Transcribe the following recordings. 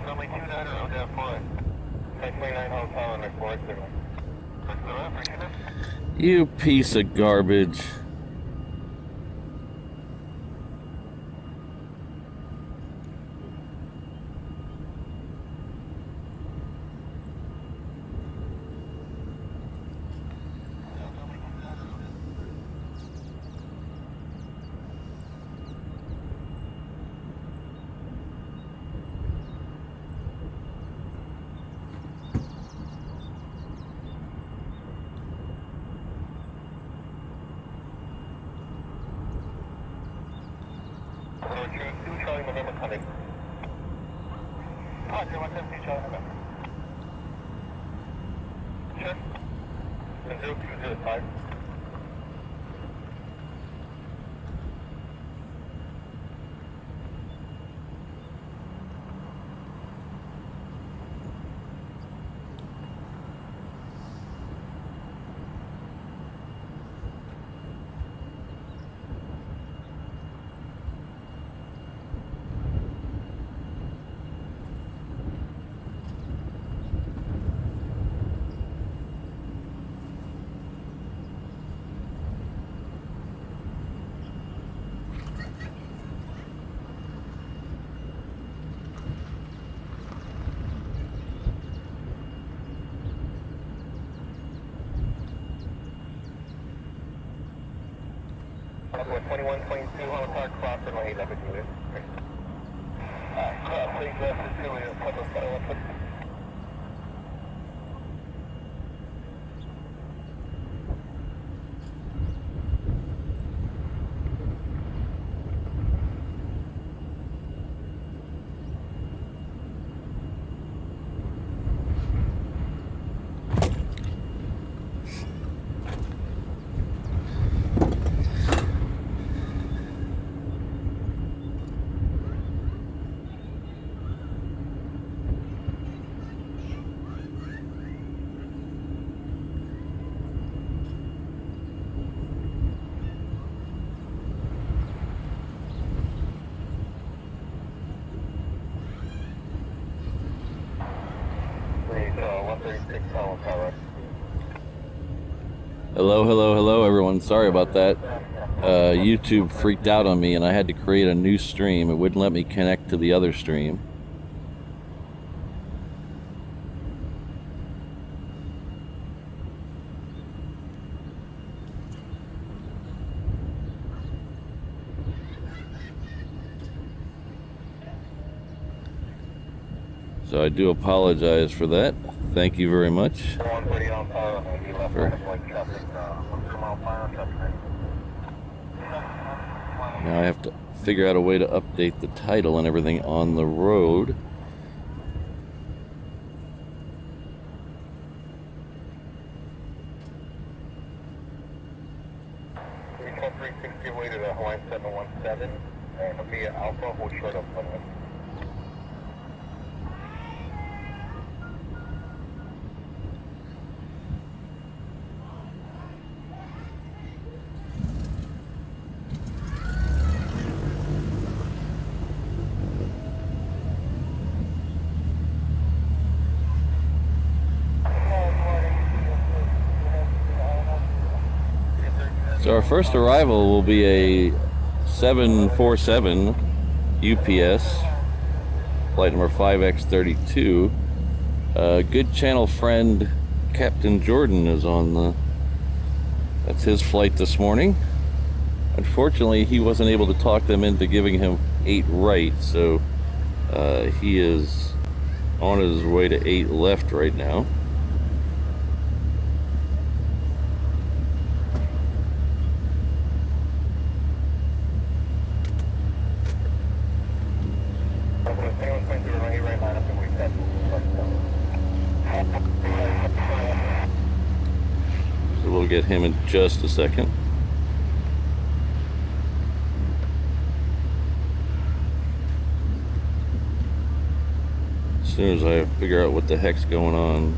Only 29 or down 4. 29 hotel on their 4 signal. You piece of garbage. Hello, everyone. Sorry about that. YouTube freaked out on me and I had to create a new stream. It wouldn't let me connect to the other stream. So I do apologize for that. Thank you very much. Now I have to figure out a way to update the title and everything on the road. So our first arrival will be a 747 UPS, flight number 5X32. Good channel friend Captain Jordan is on the, that's his flight this morning. Unfortunately, he wasn't able to talk them into giving him 8 right, so he is on his way to 8 left right now. We'll get him in just a second. As soon as I figure out what the heck's going on.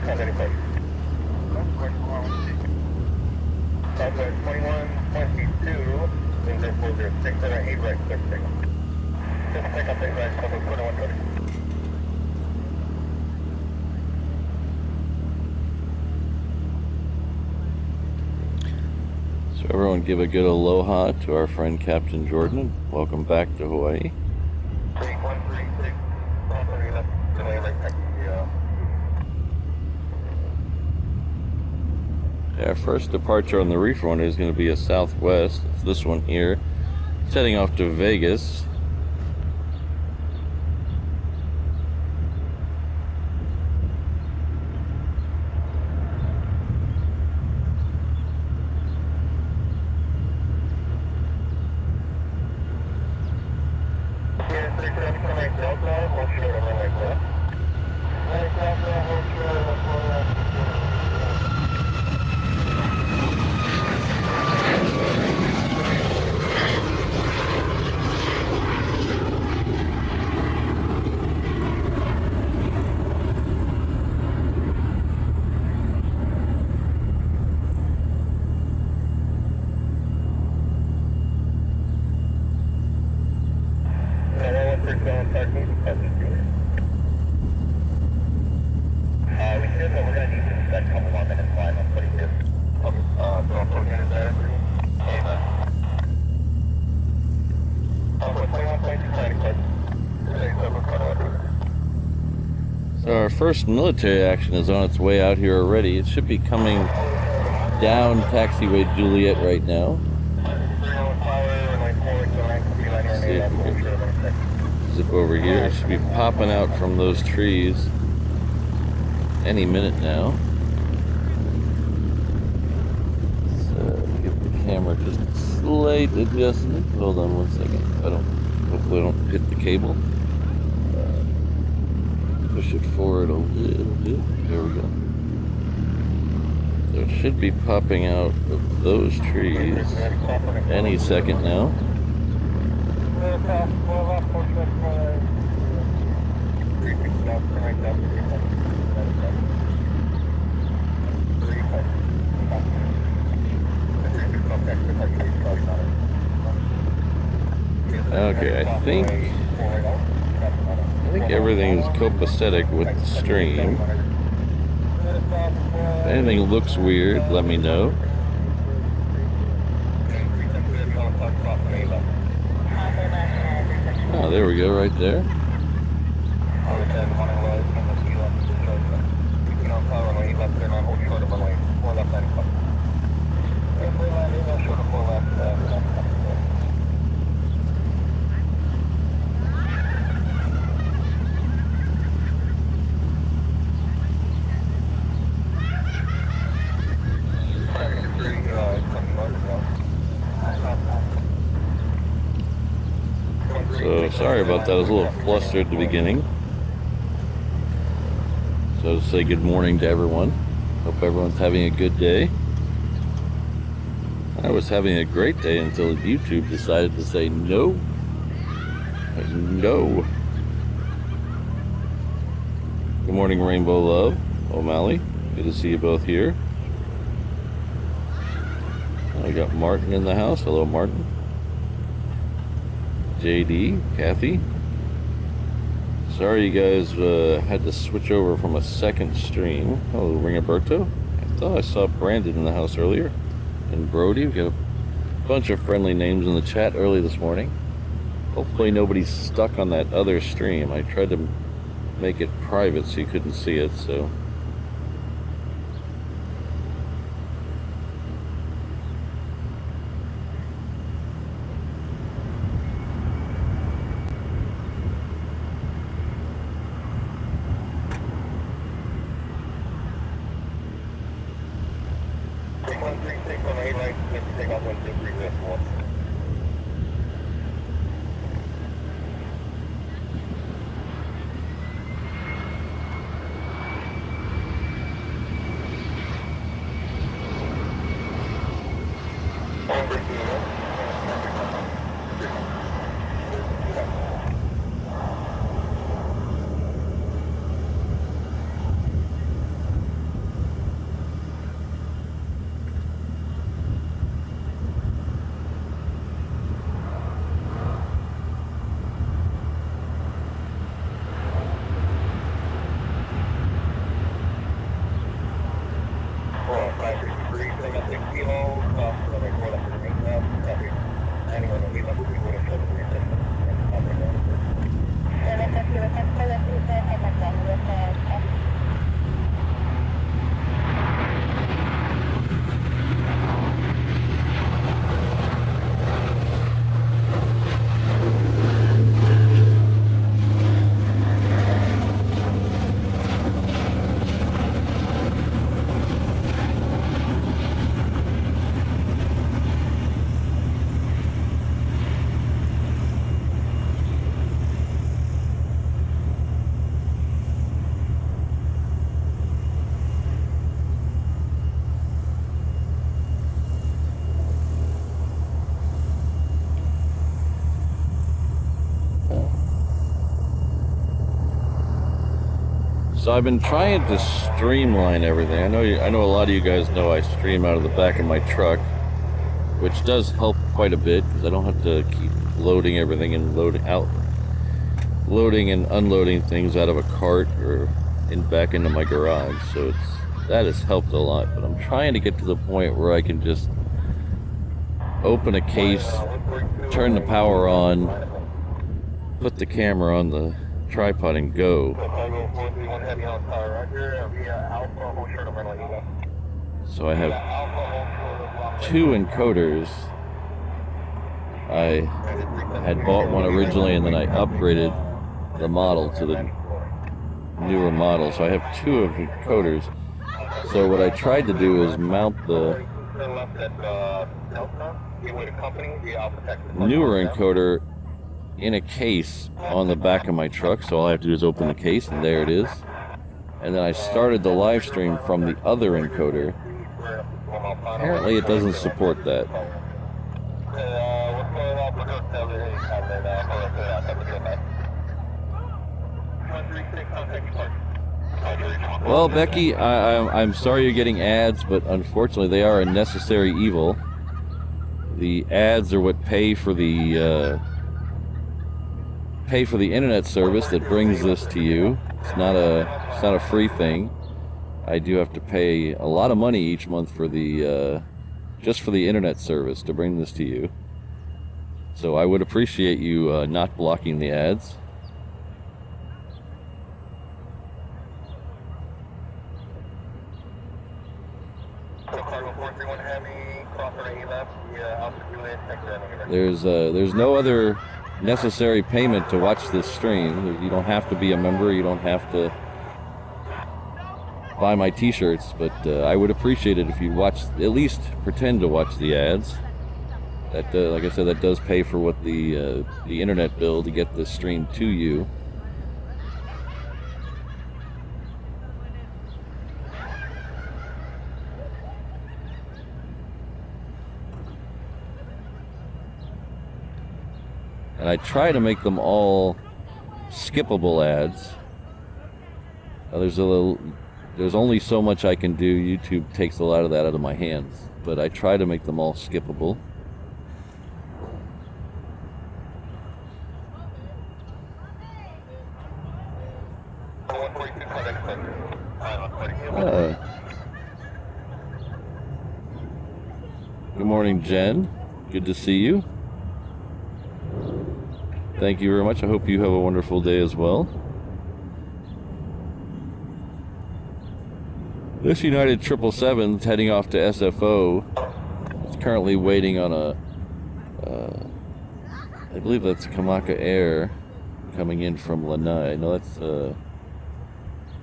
identified. Southwest 2122, things are 406 on our 8 right, clear for takeoff. Just take up 8 right, Southwest 2120. So everyone give a good aloha to our friend Captain Jordan. Welcome back to Hawaii. 3136, property left, delay right taxi. Our first departure on the reef runner is going to be a Southwest. It's this one here. It's heading off to Vegas. So our first military action is on its way out here already. It should be coming down taxiway Juliet right now. Let's see if we can zip over here. It should be popping out from those trees any minute now. So give the camera just a slight adjustment. Hold on 1 second. Hopefully I don't hit the cable. Push it forward a little bit. There we go. So it should be popping out of those trees any second now. Okay, I think everything is copacetic with the stream. If anything looks weird, let me know. Oh, there we go, right there. So sorry about that, I was a little flustered at the beginning. So to say good morning to everyone. Hope everyone's having a good day. I was having a great day until YouTube decided to say no. No. Good morning, Rainbow Love, O'Malley. Good to see you both here. I got Martin in the house. Hello, Martin. JD, Kathy. Sorry you guys had to switch over from a second stream. Oh, Ringoberto. I thought I saw Brandon in the house earlier. And Brody. We got a bunch of friendly names in the chat early this morning. Hopefully nobody's stuck on that other stream. I tried to make it private so you couldn't see it, so... So I've been trying to streamline everything. I know a lot of you guys know I stream out of the back of my truck, which does help quite a bit because I don't have to keep loading everything and loading and unloading things out of a cart or back into my garage. So that has helped a lot. But I'm trying to get to the point where I can just open a case, turn the power on, put the camera on the tripod and go. So I have 2 encoders. I had bought one originally and then I upgraded the model to the newer model. So I have 2 of the encoders. So what I tried to do is mount the newer encoder in a case on the back of my truck. So all I have to do is open the case and there it is. And then I started the live stream from the other encoder. Apparently it doesn't support that. Well, Becky, I'm sorry you're getting ads, but unfortunately they are a necessary evil. The ads are what pay for the internet service that brings this to you. It's not a free thing. I do have to pay a lot of money each month for the just for the internet service to bring this to you. So I would appreciate you not blocking the ads. There's no other necessary payment to watch this stream. You don't have to be a member. You don't have to buy my t-shirts, but I would appreciate it if you watch, at least pretend to watch the ads. That, like I said, that does pay for what the internet bill to get this stream to you. And I try to make them all skippable ads. There's only so much I can do. YouTube takes a lot of that out of my hands, but I try to make them all skippable. Good morning, Jen. Good to see you. Thank you very much. I hope you have a wonderful day as well. This United 777 is heading off to SFO. It's currently waiting on I believe that's Kamaka Air coming in from Lanai. No, that's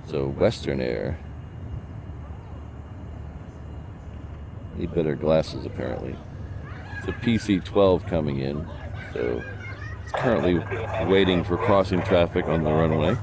so Western Air. Need better glasses apparently. It's a PC-12 coming in, so it's currently waiting for crossing traffic on the runway.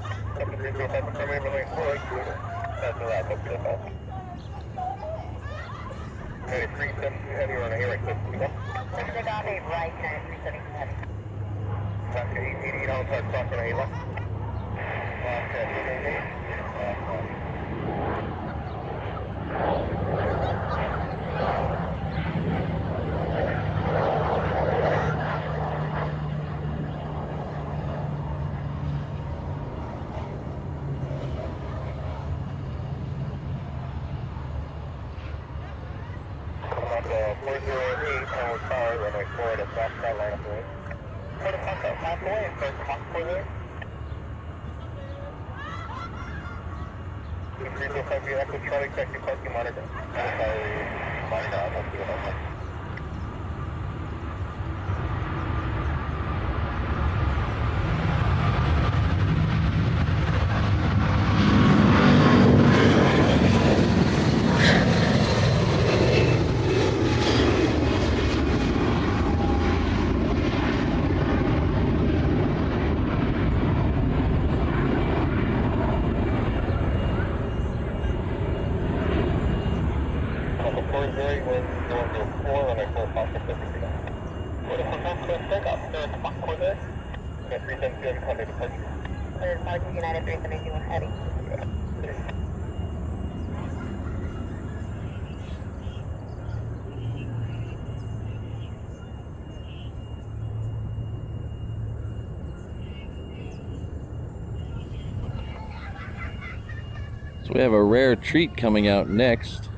So we have a rare treat coming out next.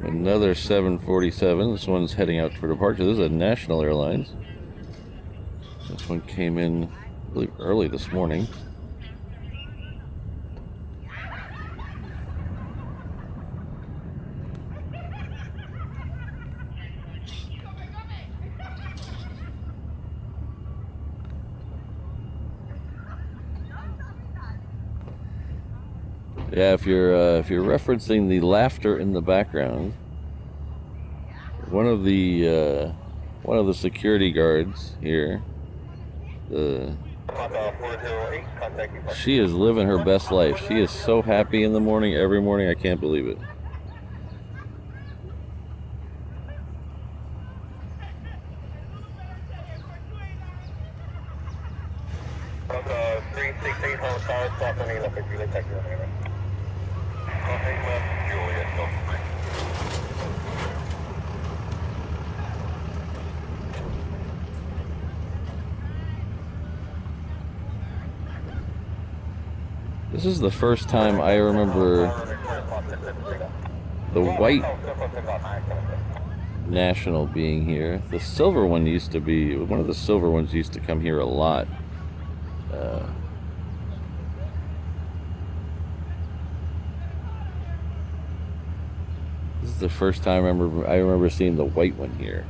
Another 747. This one's heading out for departure. This is a National Airlines. This one came in, I believe, early this morning. Yeah, if you're referencing the laughter in the background, one of the security guards here, she is living her best life. She is so happy in the morning, every morning. I can't believe it. This is the first time I remember the white National being here. The silver one used to be, one of the silver ones used to come here a lot. This is the first time I remember seeing the white one here.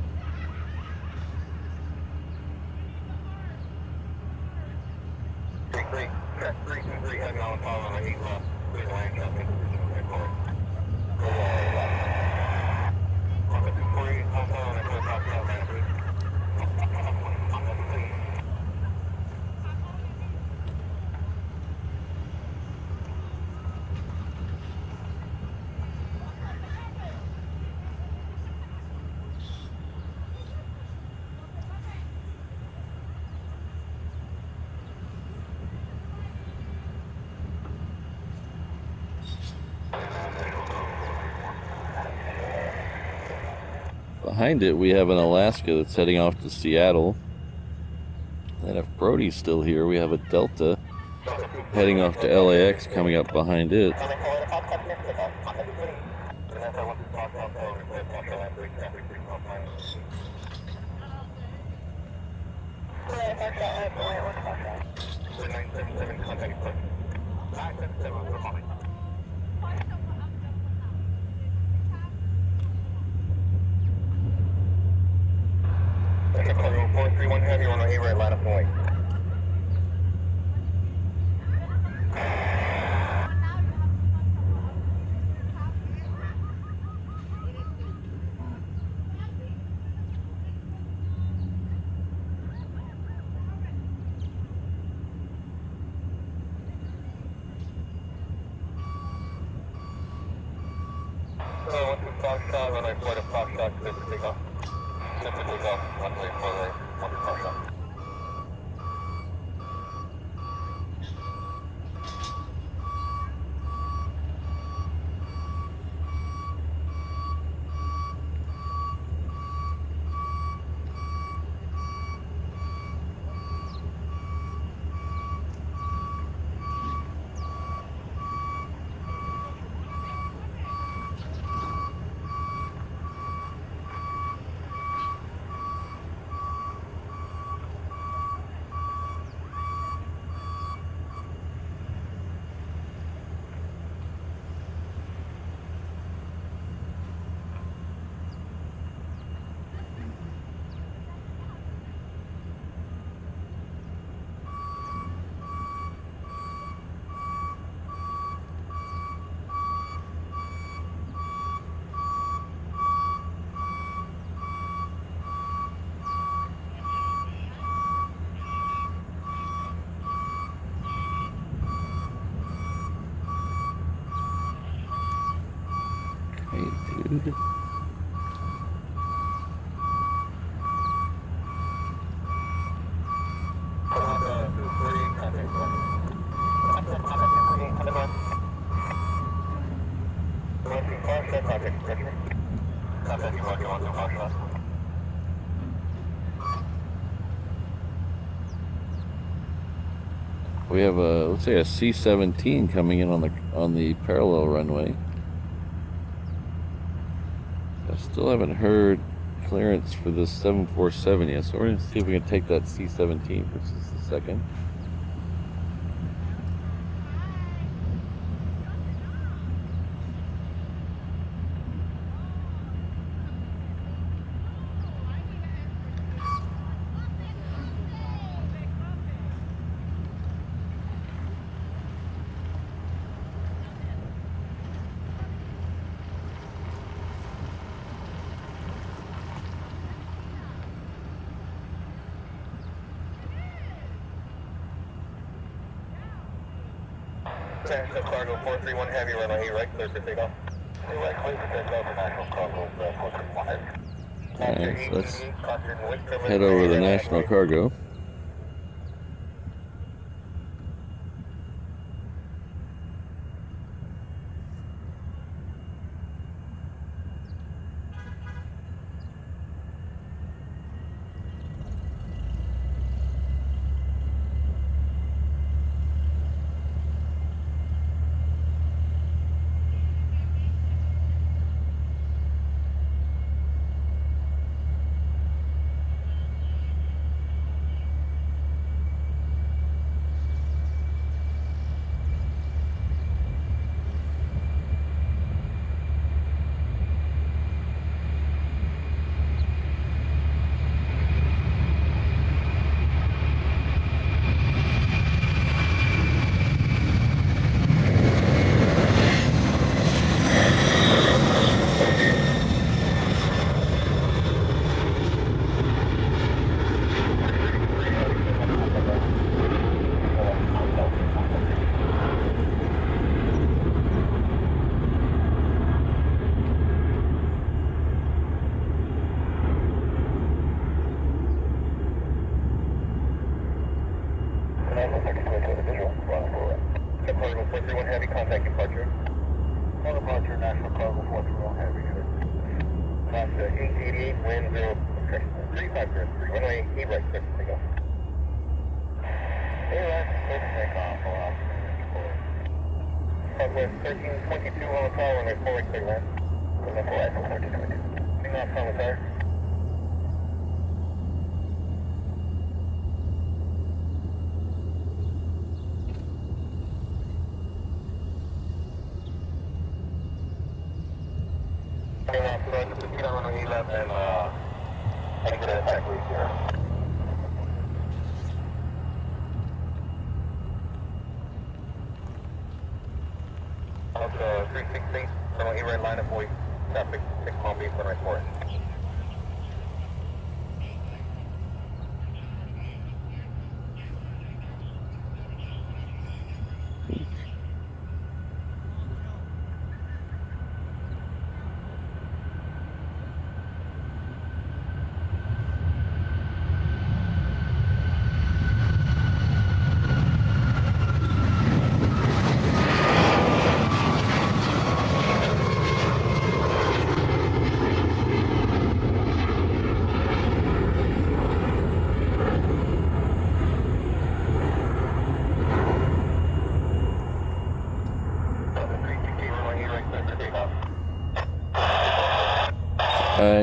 Behind it, we have an Alaska that's heading off to Seattle. And if Brody's still here, we have a Delta heading off to LAX coming up behind it. Heavy on the A-right line of point. So, once we Foxtrot, when I flight a Foxtrot, clear for takeoff. Clear for takeoff, one way for the Foxtrot. Dude. We have a, looks like a C-17 coming in on the parallel runway. I still haven't heard clearance for this 747 yet, so we're going to see if we can take that C-17 for just a second. National Cargo 431 Heavy, runway 8 right, clear for takeoff. 8 right, clear for takeoff, National Cargo 431 Heavy. Alright, so let's head over the National Cargo.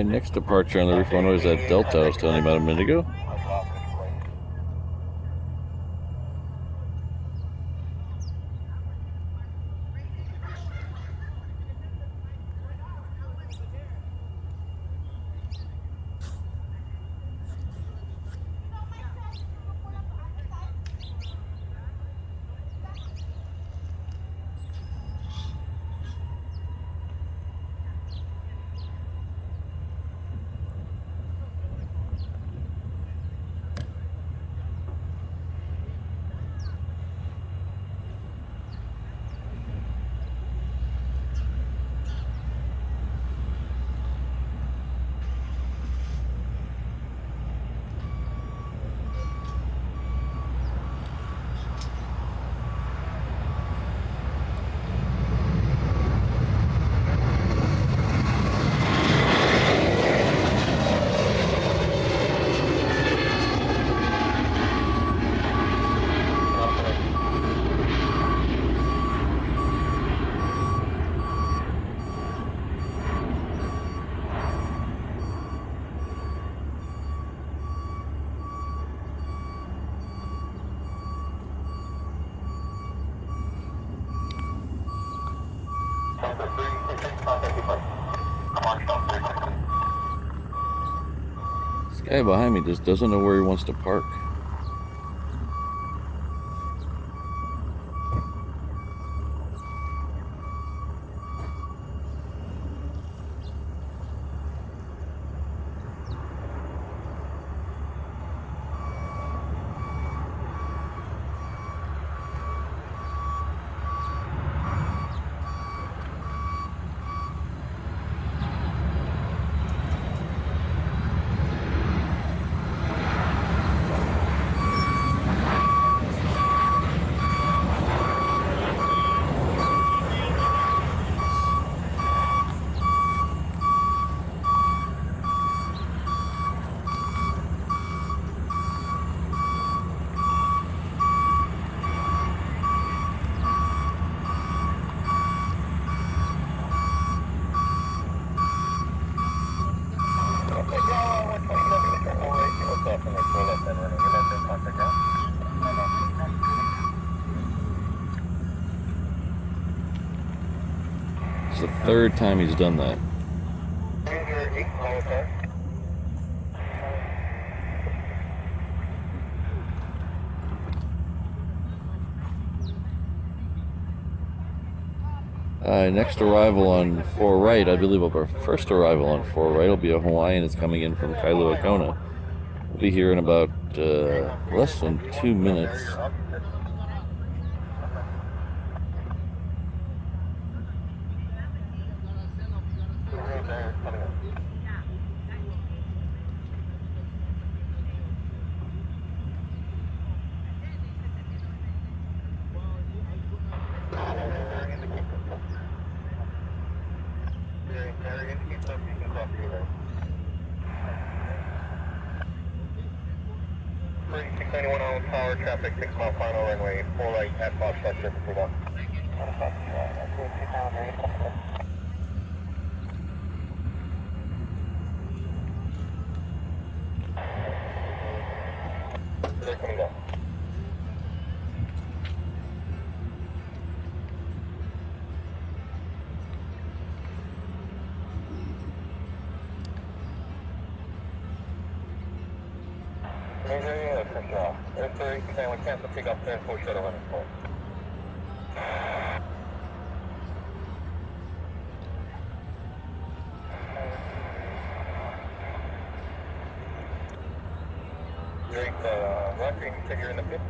Next departure on the roof runway is that Delta I was telling you about a minute ago. Guy behind me just doesn't know where he wants to park. It's the third time he's done that. Next arrival on 4 right, I believe our first arrival on 4 right will be a Hawaiian that's coming in from Kailua Kona. We'll be here in about less than 2 minutes. Tower traffic, 6 mile final runway, 4 right at Fox Structure for 1. They're coming down. We cancel pick up 10 4 shuttle running full. Great, Roger, you said you're in the pit?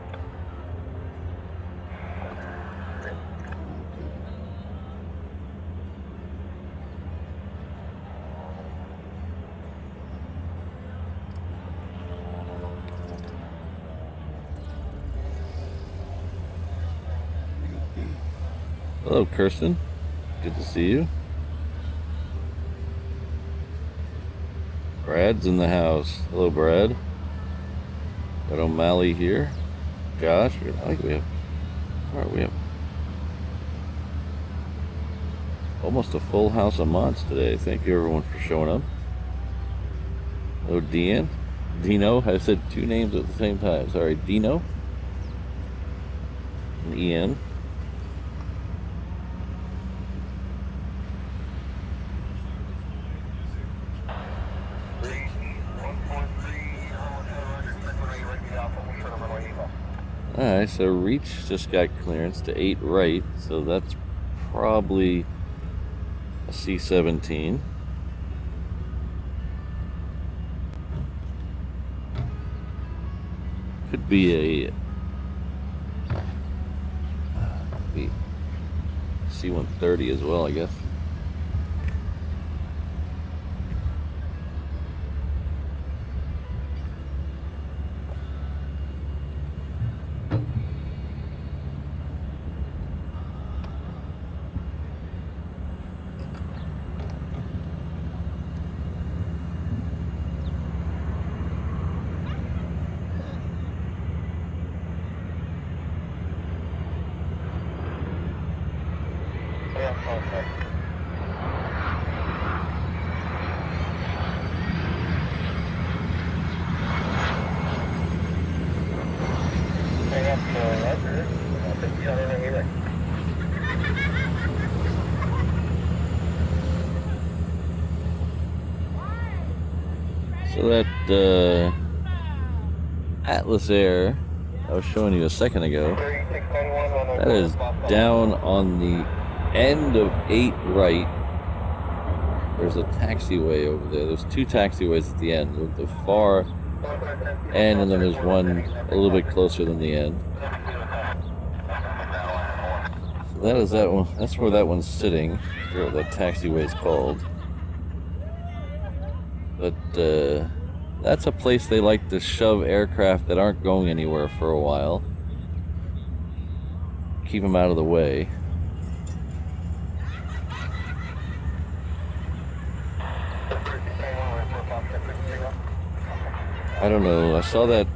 Hello, Kirsten. Good to see you. Brad's in the house. Hello, Brad. Got O'Malley here. Josh. I think we have almost a full house of mods today. Thank you, everyone, for showing up. Hello, Dean. Dino. I said 2 names at the same time. Sorry, Dino. And Ian. Alright, so Reach just got clearance to 8 right, so that's probably a C-17. Could be a C-130 as well, I guess. So So that Atlas Air I was showing you a second ago, that is down on the end of 8 right. There's a taxiway over there. There's 2 taxiways at the end, with the far end, and then there's one a little bit closer than the end. So that is that one. That's where that one's sitting. I forget what that taxiway is called. But that's a place they like to shove aircraft that aren't going anywhere for a while. Keep them out of the way. I don't know. I saw that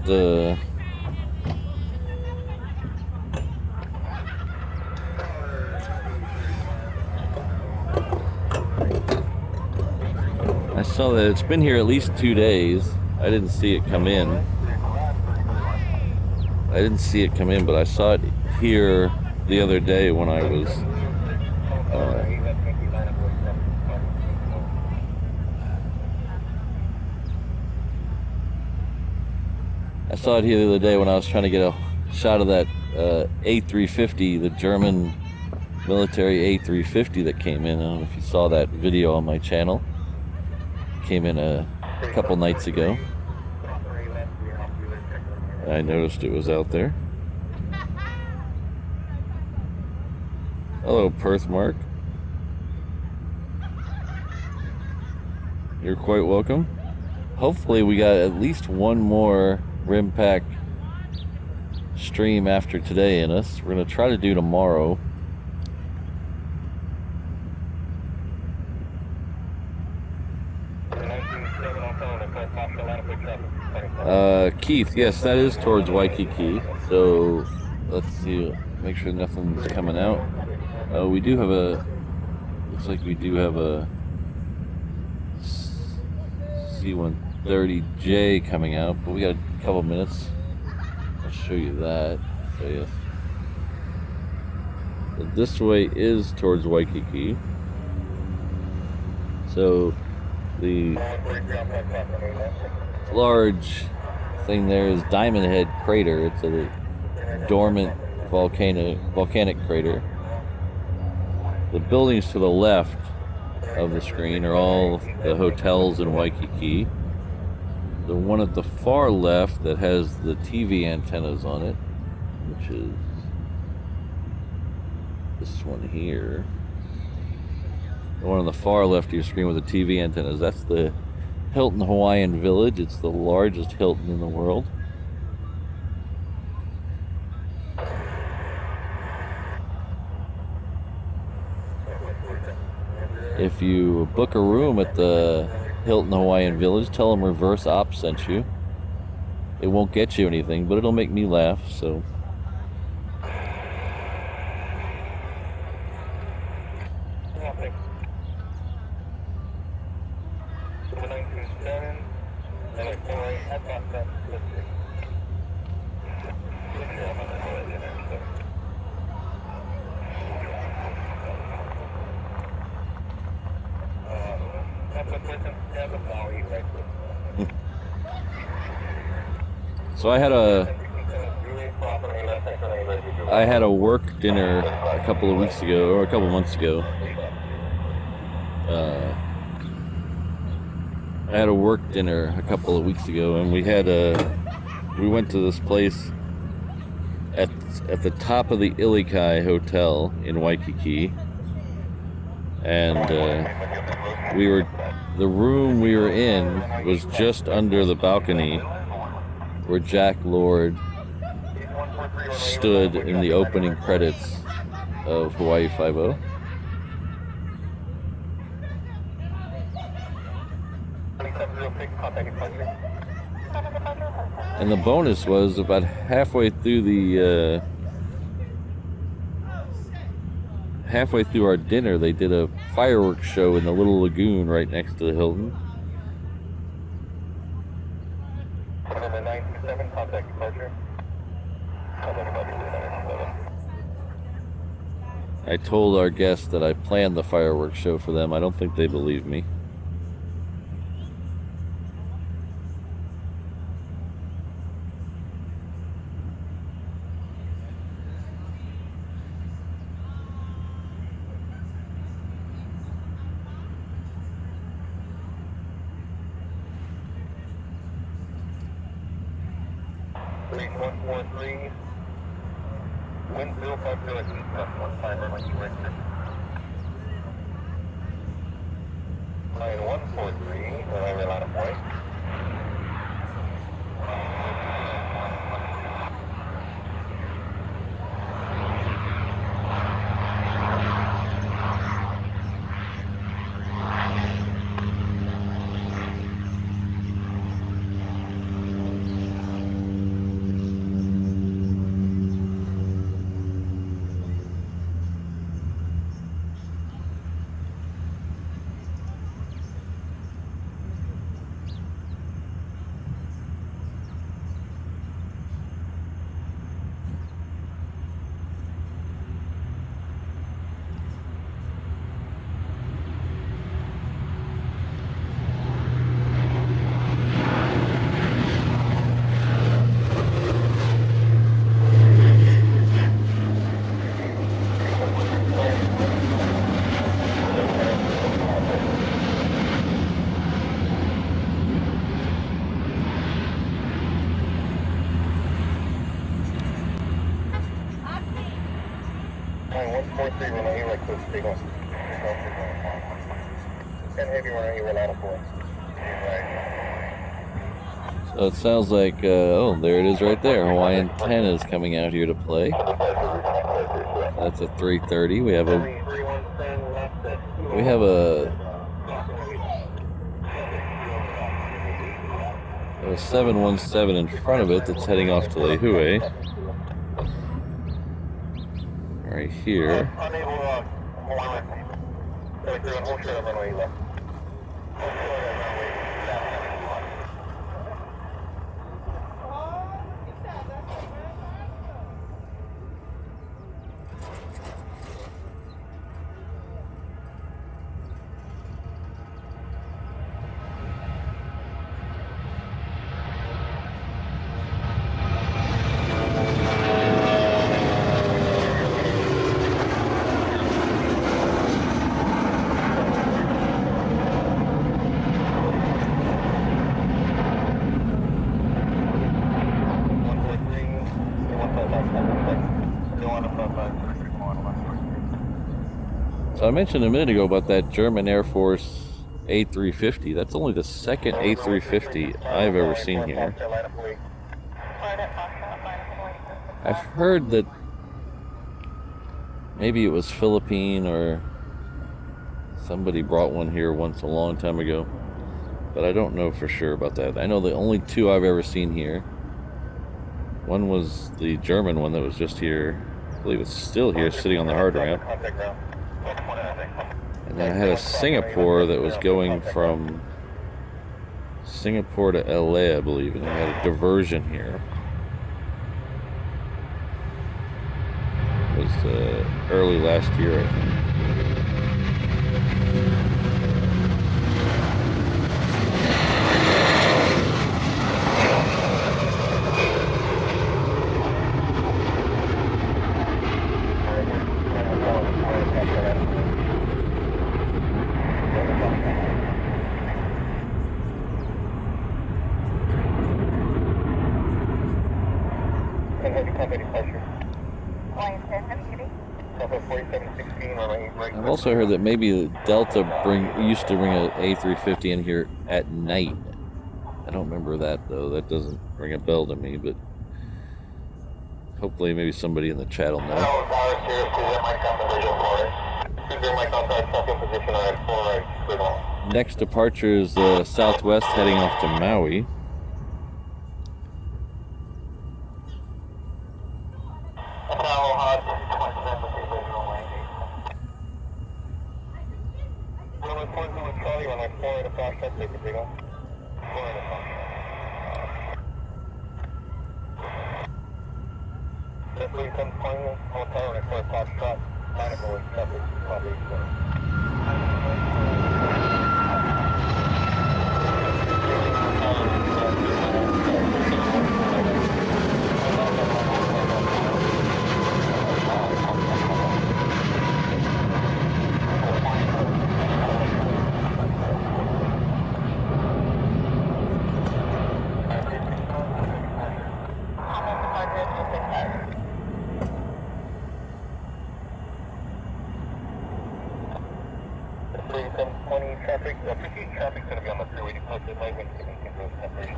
it's been here at least 2 days. I didn't see it come in. But I saw it here the other day when I was trying to get a shot of that A350, the German military A350 that came in. I don't know if you saw that video on my channel. Came in a couple nights ago. I noticed it was out there. Hello, Perth Mark. You're quite welcome. Hopefully we got at least one more RIMPAC stream after today in us. We're going to try to do tomorrow. Keith, yes, that is towards Waikiki. So let's see, make sure nothing's coming out. We do have looks like we do have a C-130J coming out, but we got a couple minutes. I'll show you that. So yes, so this way is towards Waikiki. So the large thing there is Diamond Head Crater. It's a dormant volcanic crater. The buildings to the left of the screen are all the hotels in Waikiki. The one at the far left that has the TV antennas on it, which is this one here. The one on the far left of your screen with the TV antennas, that's the Hilton Hawaiian Village. It's the largest Hilton in the world. If you book a room at the Hilton Hawaiian Village, tell them Reverse Ops sent you. It won't get you anything, but it'll make me laugh, so. So I had a work dinner a couple of weeks ago, or a couple months ago. I had a work dinner a couple of weeks ago, and we went to this place at the top of the Ilikai Hotel in Waikiki, and the room we were in was just under the balcony where Jack Lord stood in the opening credits of Hawaii Five-0. And the bonus was about halfway through our dinner, they did a fireworks show in the little lagoon right next to the Hilton. I told our guests that I planned the fireworks show for them. I don't think they believe me. Station 143. Wind 050 at east, 15 runway corrected. Line 143, runway line of point. Line 143, runway right close signal. And heavy runway line of point. So it sounds like, oh, there it is right there. Hawaiian 10 is coming out here to play. That's a 330. We have a 717 in front of it that's heading off to Lehue. Right here. So I mentioned a minute ago about that German Air Force A350. That's only the second A350 I've ever seen here. I've heard that maybe it was Philippine or somebody brought one here once a long time ago, but I don't know for sure about that. I know the only two I've ever seen here. One was the German one that was just here. I believe it's still here, sitting on the hard ramp. And then I had a Singapore that was going from Singapore to LA, I believe, and I had a diversion here. It was early last year, I think. I've also heard that maybe Delta used to bring an A350 in here at night. I don't remember that though. That doesn't ring a bell to me, but hopefully maybe somebody in the chat will know. Next departure is Southwest heading off to Maui. 3720 traffic, 50 traffic's going to be on the 380 plus, it might make some control separation.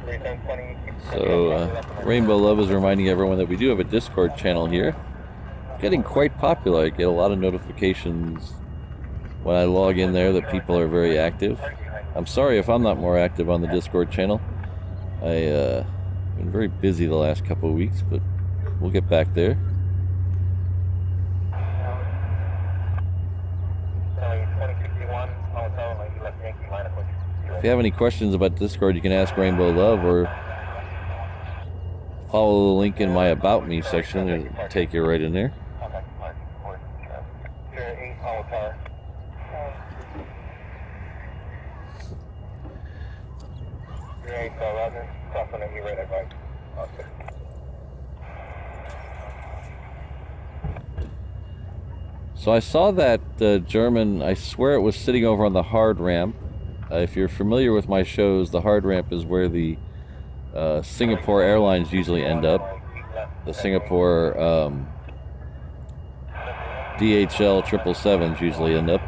3720. So, Rainbow Love is reminding everyone that we do have a Discord channel here. Getting quite popular. I get a lot of notifications when I log in there that people are very active. I'm sorry if I'm not more active on the Discord channel. I've been very busy the last couple of weeks, but we'll get back there. If you have any questions about Discord, you can ask Rainbow Love or follow the link in my About Me section. It'll take you right in there. So I saw that German, I swear it was sitting over on the hard ramp. If you're familiar with my shows, the hard ramp is where the Singapore Airlines usually end up. The Singapore DHL 777s usually end up.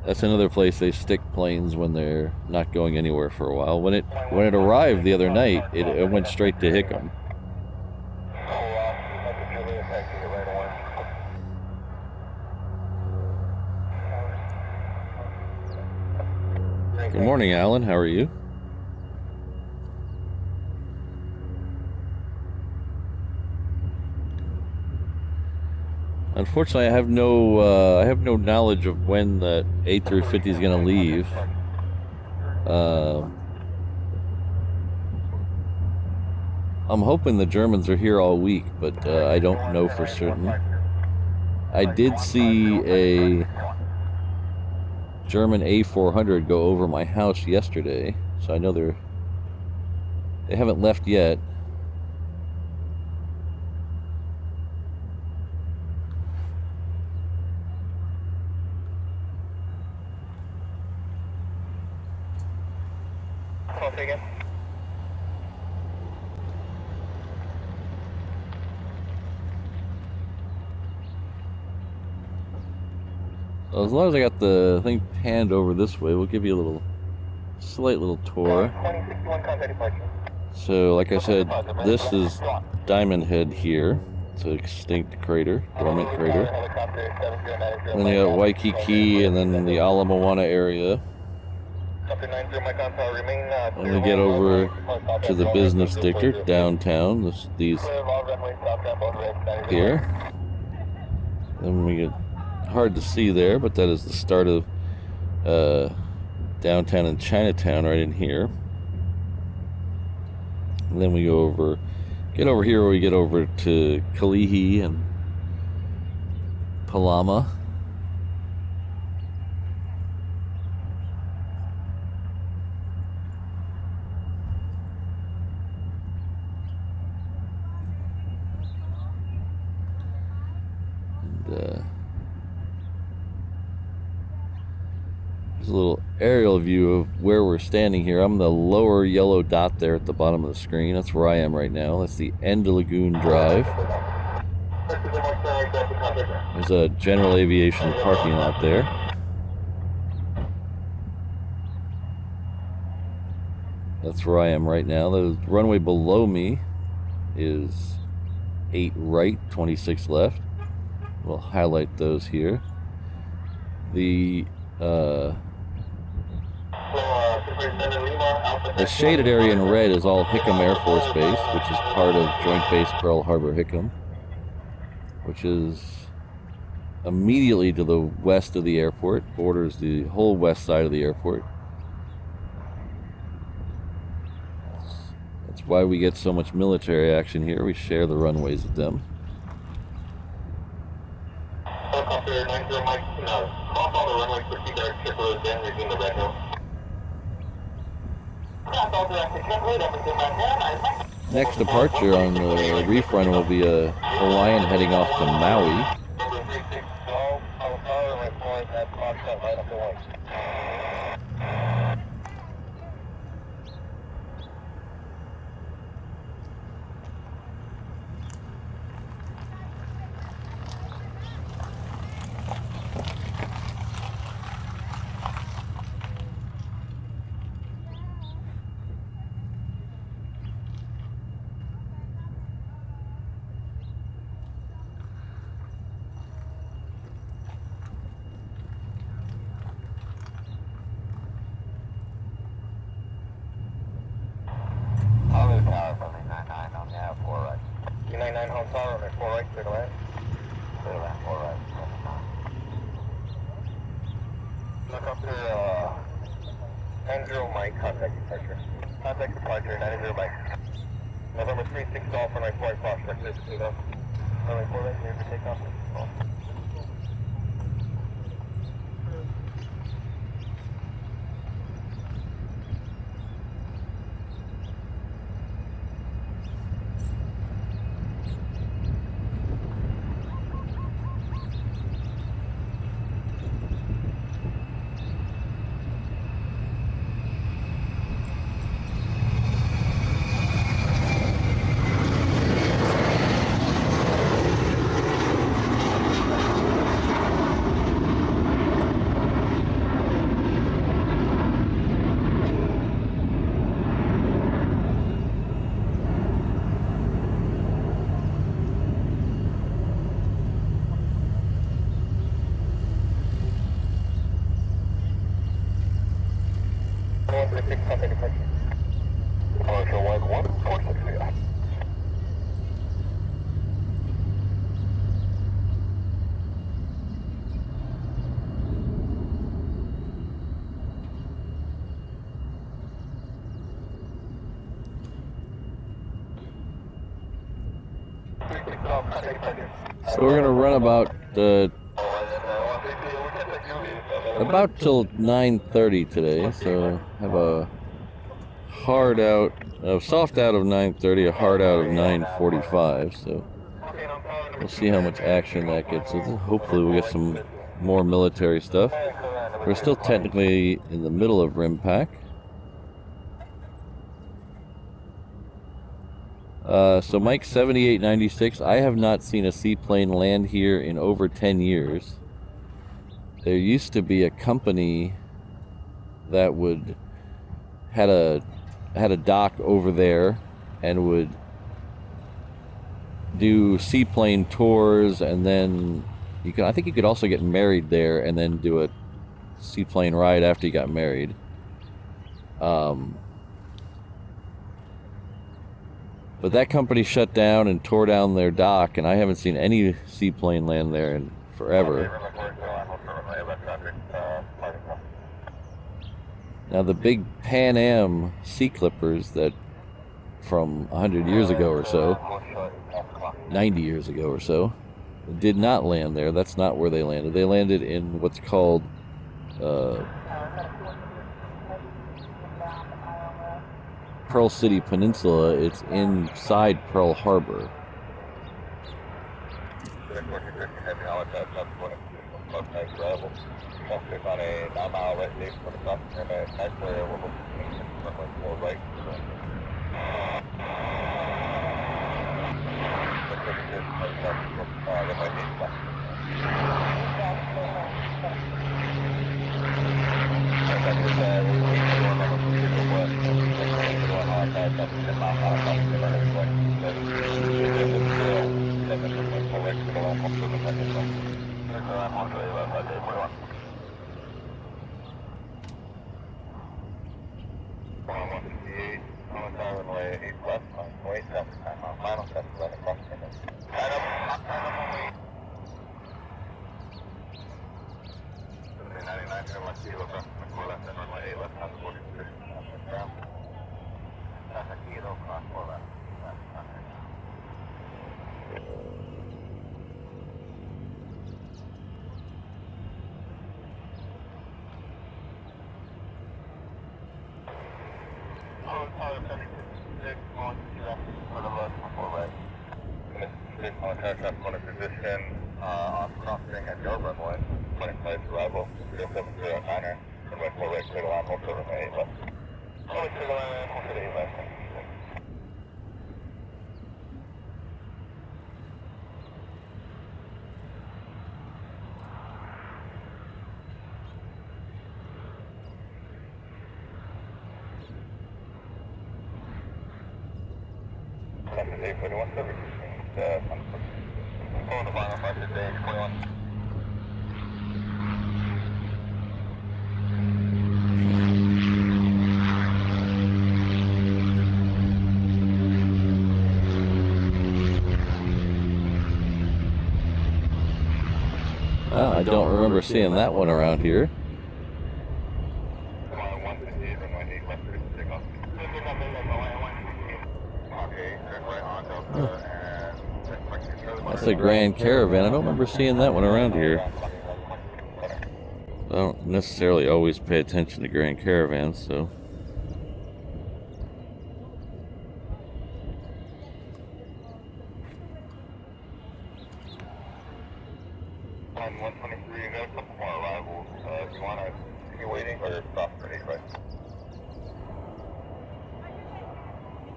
That's another place they stick planes when they're not going anywhere for a while. When it arrived the other night, it went straight to Hickam. Good morning, Alan. How are you? Unfortunately, I have no knowledge of when the A350 is going to leave. I'm hoping the Germans are here all week, but I don't know for certain. I did see a German A400 go over my house yesterday, so I know they haven't left yet. As long as I got the thing panned over this way, we'll give you a slight little tour. So, like I said, this is Diamond Head here. It's an extinct crater, dormant crater. And then you got Waikiki, and then the Ala Moana area. And we get over to the business district downtown. These here. Then we get. Hard to see there, but that is the start of downtown and Chinatown right in here. And then we get over here where we get over to Kalihi and Palama. And a little aerial view of where we're standing here. I'm the lower yellow dot there at the bottom of the screen. That's where I am right now. That's the end of Lagoon Drive. There's a general aviation parking lot there. That's where I am right now. The runway below me is 8 right, 26 left. We'll highlight those here. The shaded area in red is all Hickam Air Force Base, which is part of Joint Base Pearl Harbor Hickam, which is immediately to the west of the airport, borders the whole west side of the airport. That's why we get so much military action here. We share the runways with them. Next departure on the reef run will be a Hawaiian heading off to Maui. on tower, right, 4 right, clear to land. Clear to land, 4 right. Look up to 90 Mike, contact departure. Contact departure, 90 Mike. November 36 Dolphin, right, 4 right, prospect, this is up. Right, 4 right, clear for takeoff. So we're gonna run about till 9:30 today. So have a hard out, a soft out of 9:30, a hard out of 9:45. So we'll see how much action that gets. So hopefully we'll get some more military stuff. We're still technically in the middle of RIMPAC. So Mike 7896, I have not seen a seaplane land here in over 10 years. There used to be a company that had a dock over there and would do seaplane tours, and then I think you could also get married there and then do a seaplane ride after you got married. But that company shut down and tore down their dock, and I haven't seen any seaplane land there in forever. Now the big Pan Am sea clippers that from 100 years ago or so, 90 years ago or so, did not land there. That's not where they landed. They landed in what's called Pearl City Peninsula. It's inside Pearl Harbor. Well, I don't remember seeing that one around here. That's a Grand Caravan. I don't remember seeing that one around here. I don't necessarily always pay attention to Grand Caravans, so. On 123, you got a couple more arrivals. You want to continue waiting or stop for 8, right?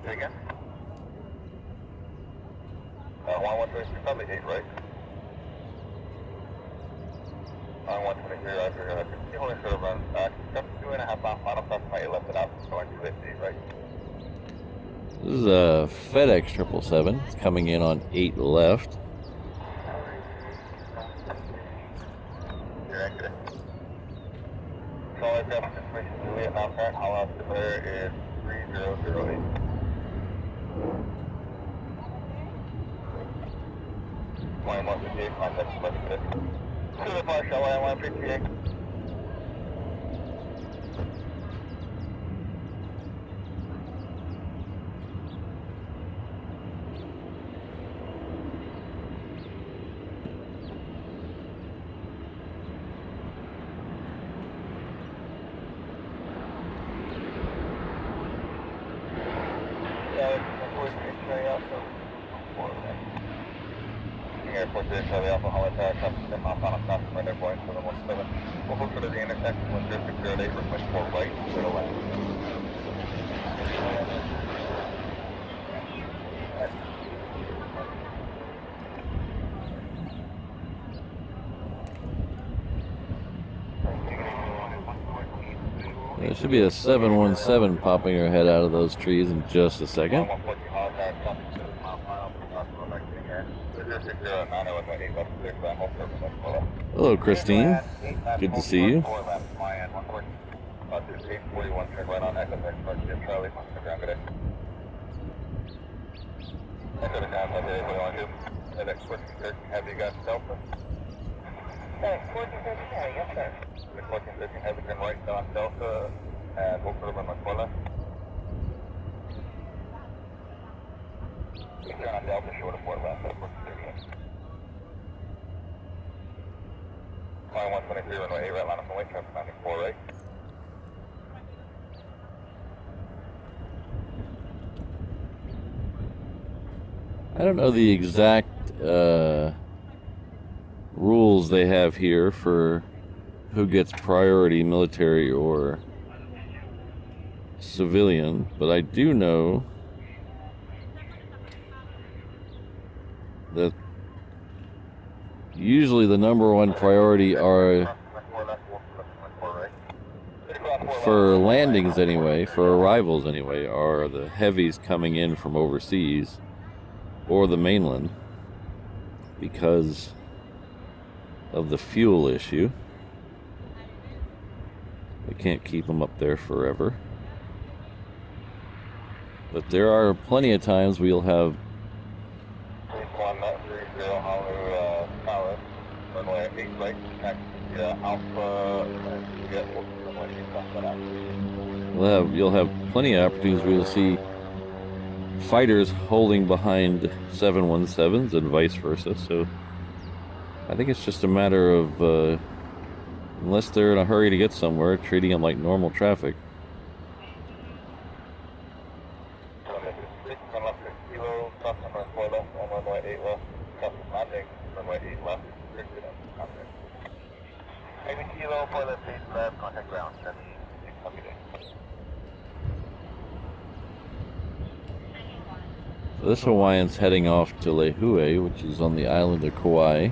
Say again? 123, probably 8, right? On 123, Roger. Continue holding short of runs back. 2.5 mile final cross my 8 left it out. Going to 50, right? This is a FedEx 777. It's coming in on 8 left. You're accurate. So I've got information to Juliet now, current haul out to there is 3008. Line 158, contact 11. To the far shell line 158. Airport to Charlie Alpha Holland Custom Mount Final Cross right airport to the 17. We'll hook to the intersection 10608, request 4 right, 0 left. There should be a 717 popping her head out of those trees in just a second. Hello, Christine. Good to see you. Have you got Delta? Yes, 1413, yes, sir. 1413, have you been right on Delta and we'll put them on Macola? You turn on Delta, short of 4 left, that's 1413. Line 123, runway 8, right line up and wait, traffic 94, right? I don't know the exact rules they have here for who gets priority, military or civilian, but I do know that usually the number one priority are, for landings anyway, for arrivals anyway, are the heavies coming in from overseas or the mainland because of the fuel issue. They can't keep them up there forever. But there are plenty of times we'll have you'll have plenty of opportunities where you'll see fighters holding behind 717s and vice versa. So I think it's just a matter of unless they're in a hurry to get somewhere, treating them like normal traffic. So this Hawaiian's heading off to Lehue, which is on the island of Kauai.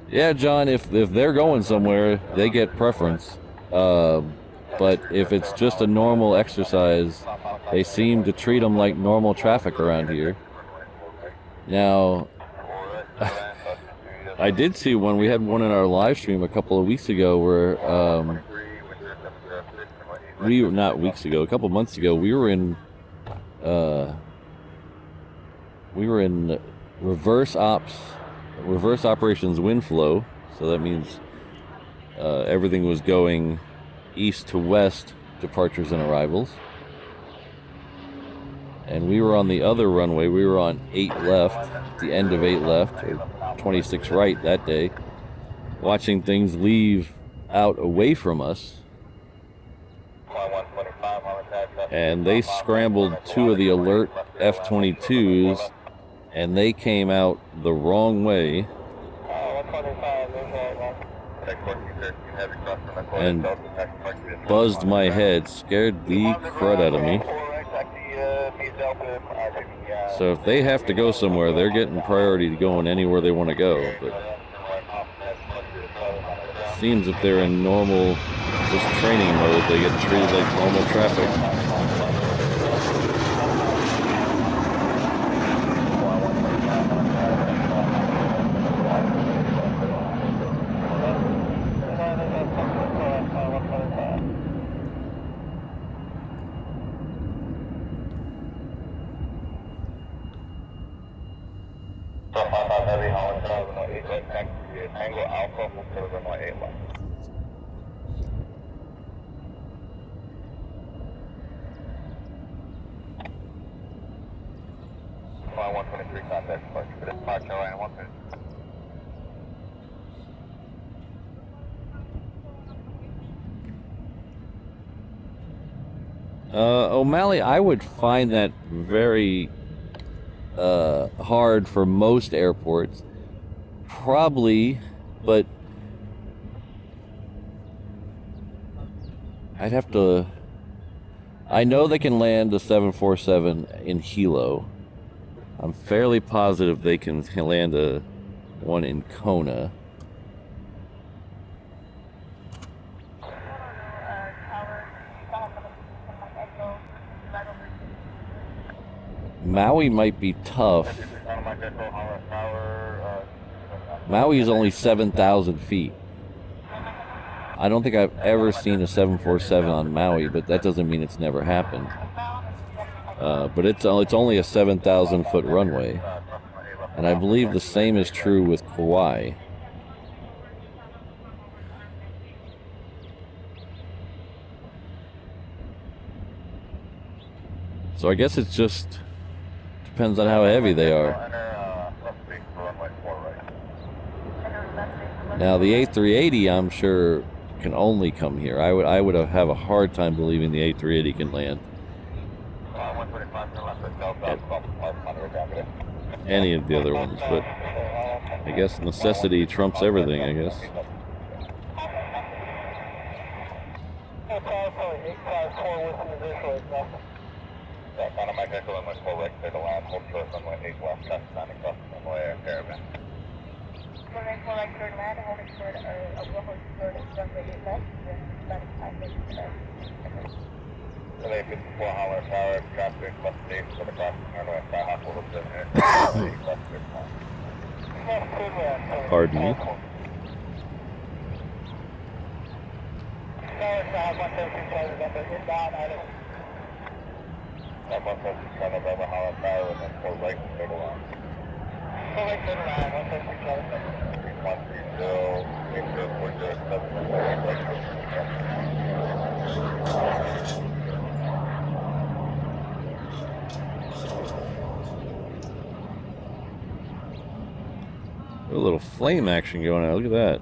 Yeah, John, if they're going somewhere, they get preference. But if it's just a normal exercise, they seem to treat them like normal traffic around here. Now, I did see one. We had one in our live stream a couple of weeks ago where not weeks ago, a couple months ago, we were in reverse operations wind flow. So that means everything was going east to west, departures and arrivals. And we were on the other runway. We were on 8 left, the end of 8 left, or 26 right that day, watching things leave out away from us. And they scrambled 2 of the alert F-22s, and they came out the wrong way and buzzed my head, scared the crud out of me. So if they have to go somewhere, they're getting priority to going anywhere they want to go. But it seems if they're in normal, just training mode, they get treated like normal traffic. O'Malley, I would find that very hard for most airports, probably, but I'd have to. I know they can land a 747 in Hilo. I'm fairly positive they can land one in Kona. Maui might be tough. Maui is only 7,000 feet. I don't think I've ever seen a 747 on Maui, but that doesn't mean it's never happened. But it's only a 7,000 foot runway. And I believe the same is true with Kauai. So I guess it's just depends on how heavy they are. Now the A380, I'm sure, can only come here. I would have a hard time believing the A380 can land at any of the other ones, but I guess necessity trumps everything, I guess. Pardon me. A little flame action going on. Look at that.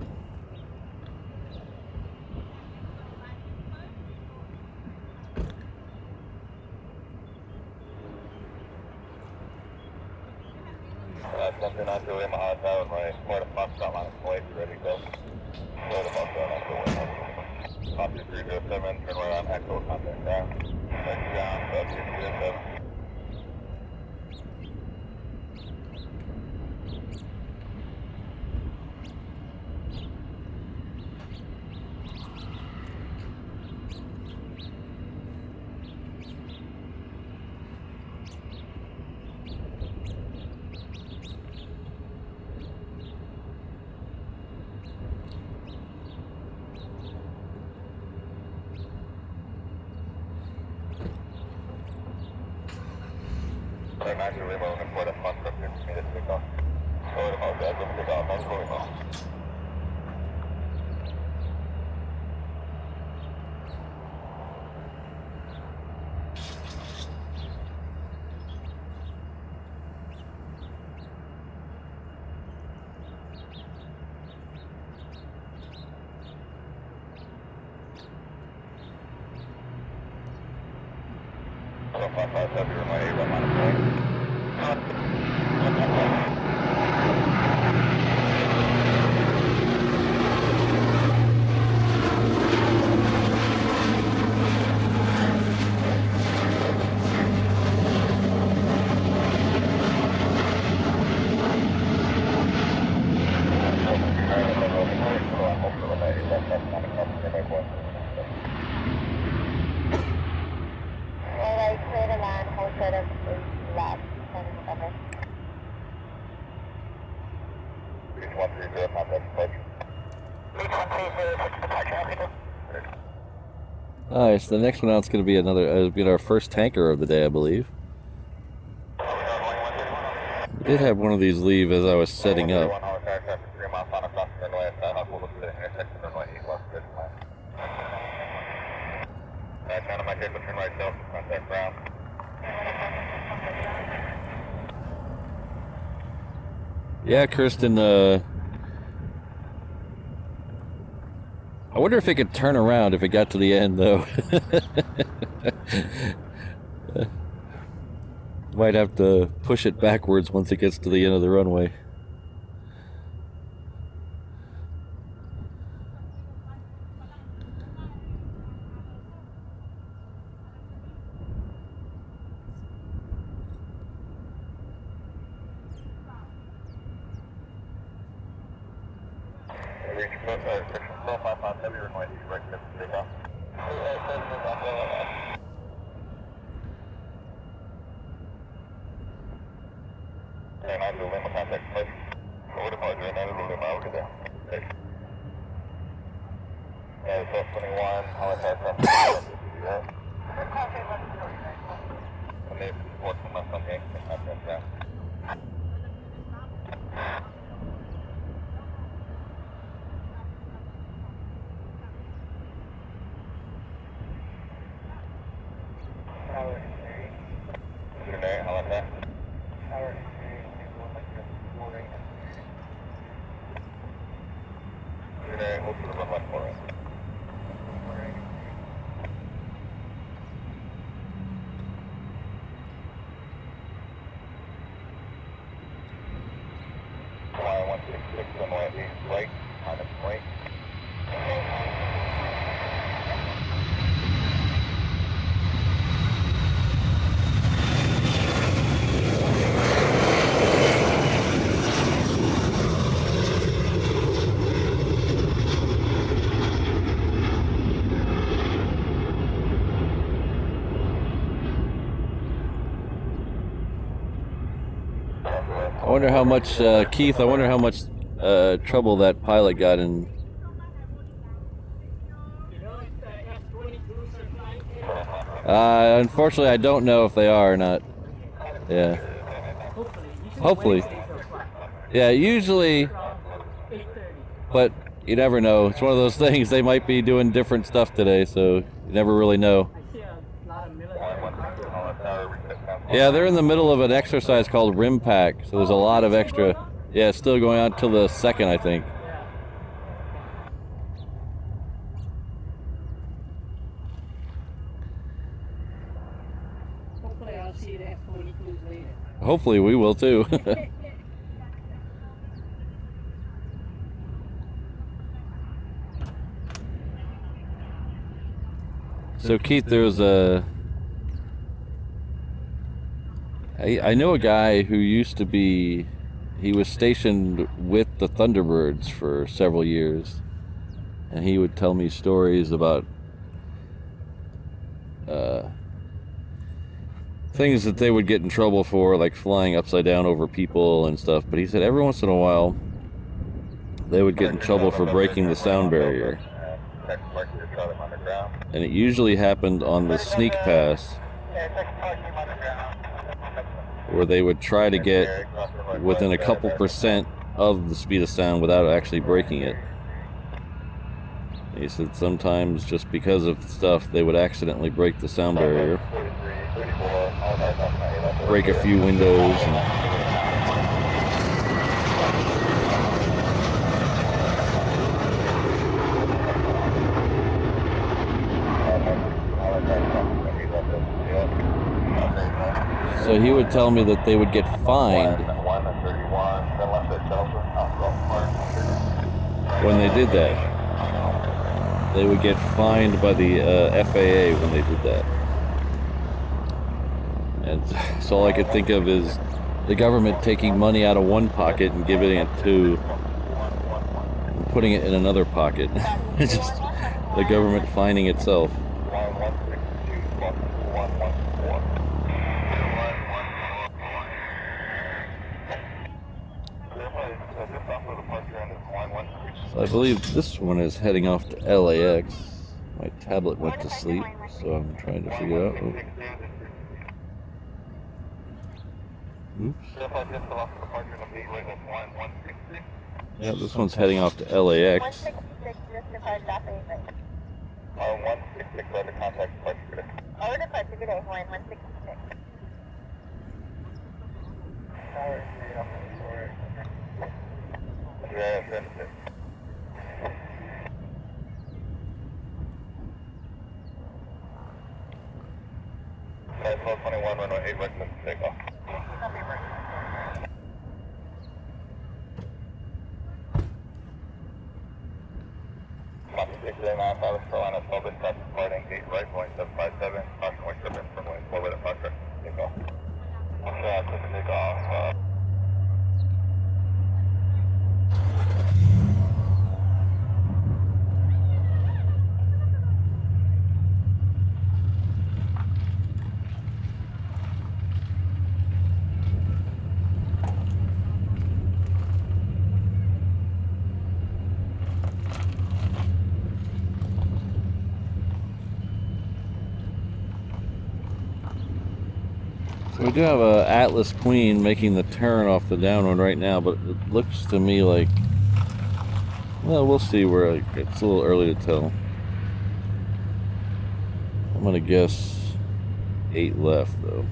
Alright, so the next one out is going to be another, our first tanker of the day, I believe. We did have one of these leave as I was setting up. Yeah, Kirsten, I wonder if it could turn around if it got to the end, though. Might have to push it backwards once it gets to the end of the runway. I wonder how much, Keith, I wonder how much trouble that pilot got in. Unfortunately, I don't know if they are or not. Yeah. Hopefully. Yeah, usually, but you never know. It's one of those things, they might be doing different stuff today, so you never really know. Yeah, they're in the middle of an exercise called RIMPAC, so there's a lot of extra. Yeah, it's still going on till the 2nd, I think. Hopefully I'll see the F-22s later. Hopefully we will too. So Keith, there's a... I know a guy who used to be, he was stationed with the Thunderbirds for several years, and he would tell me stories about things that they would get in trouble for, like flying upside down over people and stuff, but he said every once in a while they would get in trouble for breaking the sound barrier, and it usually happened on the sneak pass. where they would try to get within a couple percent of the speed of sound without actually breaking it. He said sometimes just because of stuff they would accidentally break the sound barrier, break a few windows. So he would tell me that they would get fined when they did that. They would get fined by the FAA when they did that. And so all I could think of is the government taking money out of one pocket and giving it to, and putting it in another pocket. It's just the government fining itself. So I believe this one is heading off to LAX. My tablet went to sleep, so I'm trying to figure out. Oops. Yeah, this one's heading off to LAX. We do have a Atlas Queen making the turn off the downwind right now, but it looks to me like, well, we'll see where it's a little early to tell. I'm gonna guess 8 left though.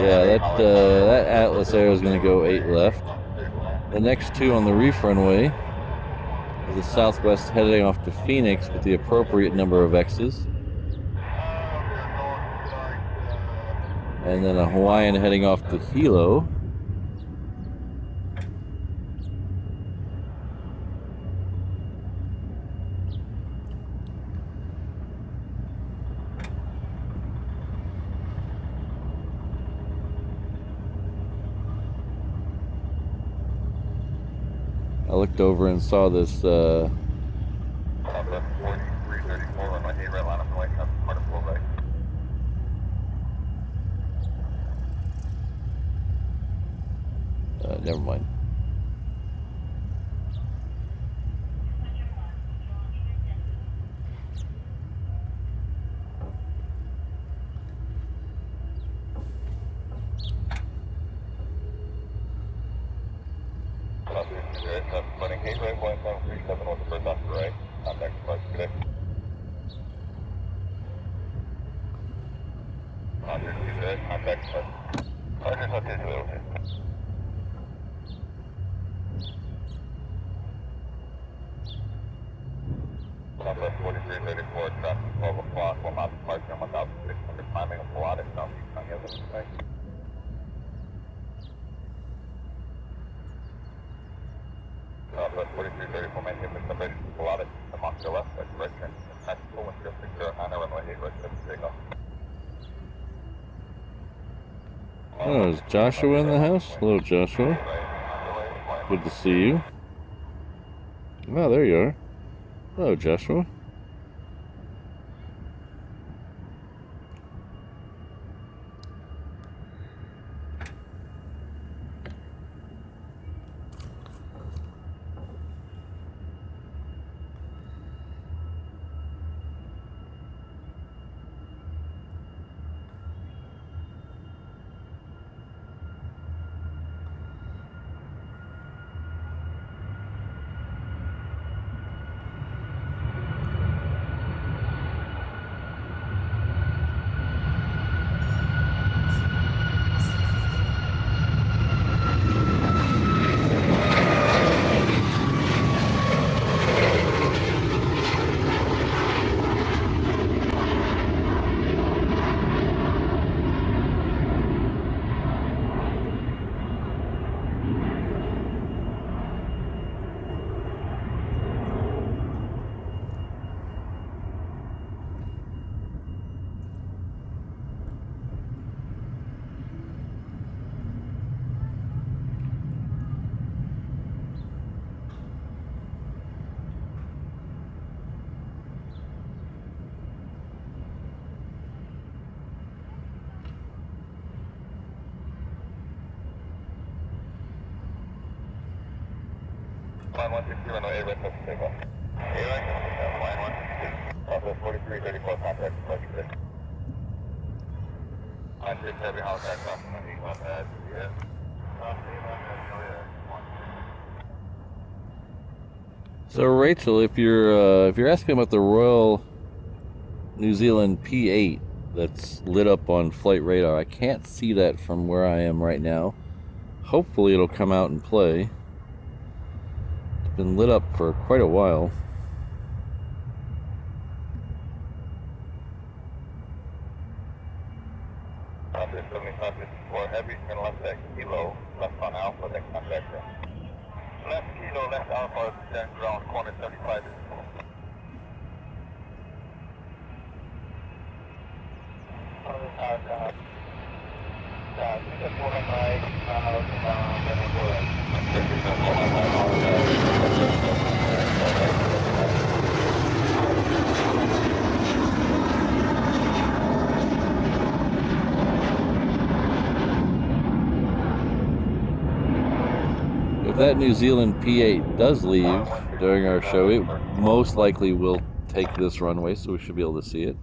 Yeah, that Atlas Air is going to go 8 left. The next 2 on the reef runway is the Southwest heading off to Phoenix with the appropriate number of X's. And then a Hawaiian heading off to Hilo. I looked over and saw this never mind. Roger, good. Contact us. Roger, okay, okay. Southwest 4334, traffic 12 o'clock, will not depart from 1,600, climbing a melodic southeast on the other side. Southwest 4334, maintain the separation of melodic, the mark to the left, that's right turn. Tactical windshield 60 Honu, runway 8, right 7, take off. Oh, is Joshua in the house? Hello, Joshua. Good to see you. Oh, there you are. Hello, Joshua. Line 160, runway 8, right 7, take off. 8 right, line 160. Southwest 4334, contact departure today. Line 670, Halifax, off from the east, left add, yeah. So Rachel, if you're asking about the Royal New Zealand P8 that's lit up on flight radar, I can't see that from where I am right now. Hopefully it'll come out and play. It's been lit up for quite a while. Contact 75, 54 heavy, turn left at kilo, left on alpha, then contact left kilo, left alpha, then ground, corner 75 is full. If that New Zealand P8 does leave during our show, it most likely will take this runway, so we should be able to see it.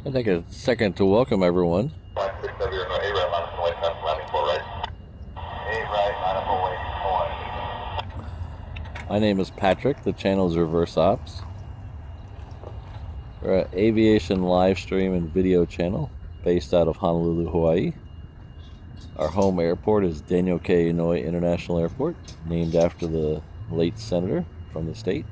I'd take a second to welcome everyone. My name is Patrick. The channel is Reverse Ops. We're an aviation live stream and video channel based out of Honolulu, Hawaii. Our home airport is Daniel K. Inouye International Airport, named after the late senator from the state.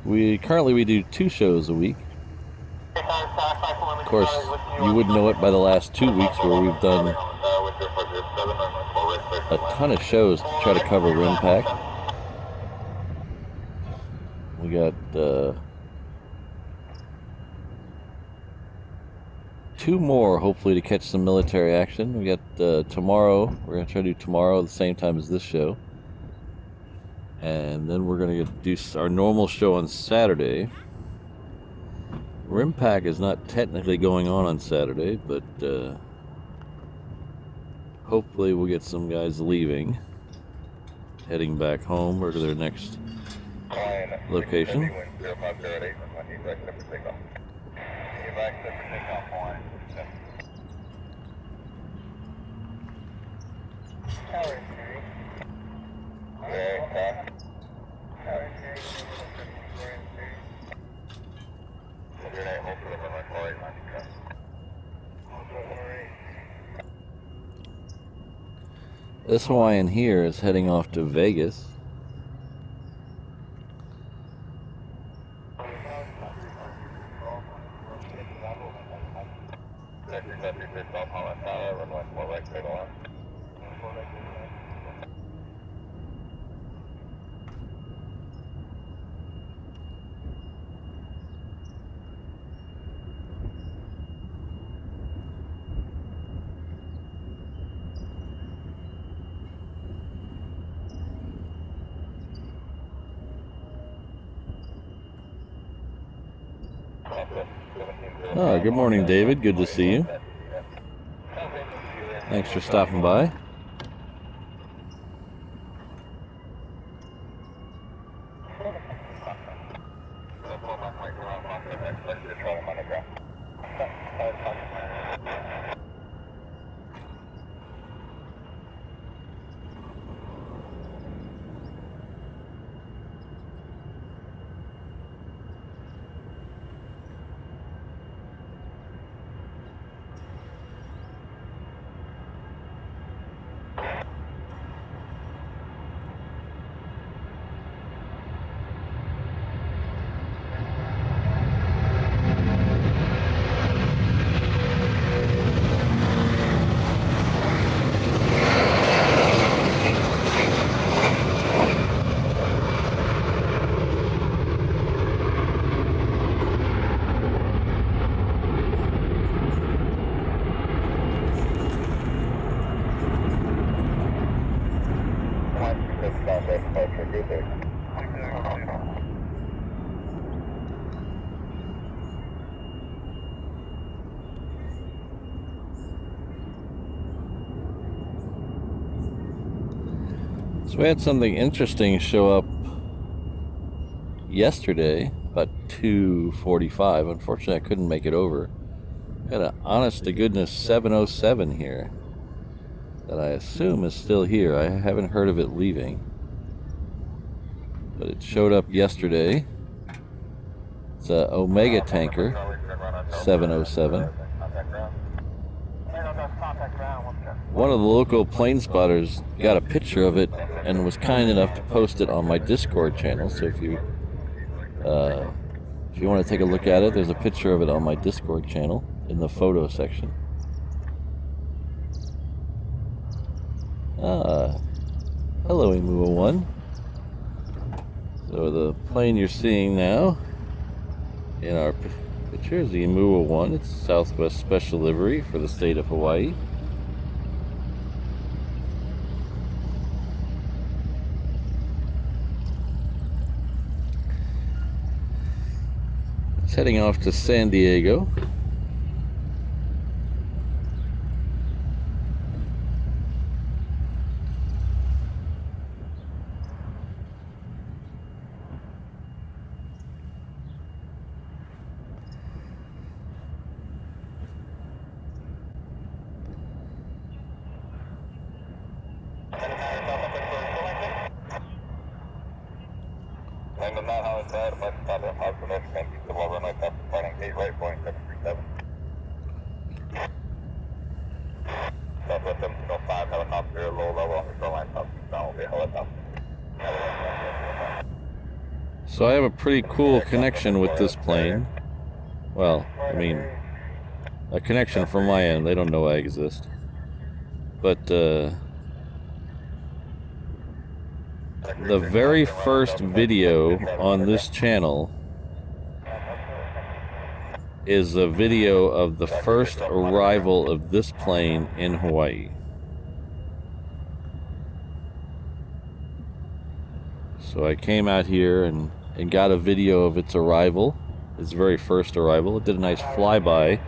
We do 2 shows a week. Of course, you would know it by the last 2 weeks where we've done a ton of shows to try to cover RIMPAC. We got 2 more, hopefully, to catch some military action. We got tomorrow. We're going to try to do tomorrow at the same time as this show. And then we're going to do our normal show on Saturday. RIMPAC is not technically going on Saturday, but hopefully we'll get some guys leaving, heading back home or to their next location. This Hawaiian here is heading off to Vegas. Oh, good morning, David. Good to see you. Thanks for stopping by. So we had something interesting show up yesterday, about 2:45. Unfortunately, I couldn't make it over. Got an honest-to-goodness 707 here that I assume is still here. I haven't heard of it leaving, but it showed up yesterday. It's a Omega tanker 707. One of the local plane spotters got a picture of it and was kind enough to post it on my Discord channel. So if you want to take a look at it, there's a picture of it on my Discord channel in the photo section. Hello, Emu 1. So the plane you're seeing now in our picture is the Emu 1. It's Southwest Special Livery for the state of Hawaii. It's heading off to San Diego. So I have a pretty cool connection with this plane. Well, I mean, a connection from my end. They don't know I exist. But the very first video on this channel is a video of the first arrival of this plane in Hawaii. So I came out here and got a video of its arrival, its very first arrival. It did a nice flyby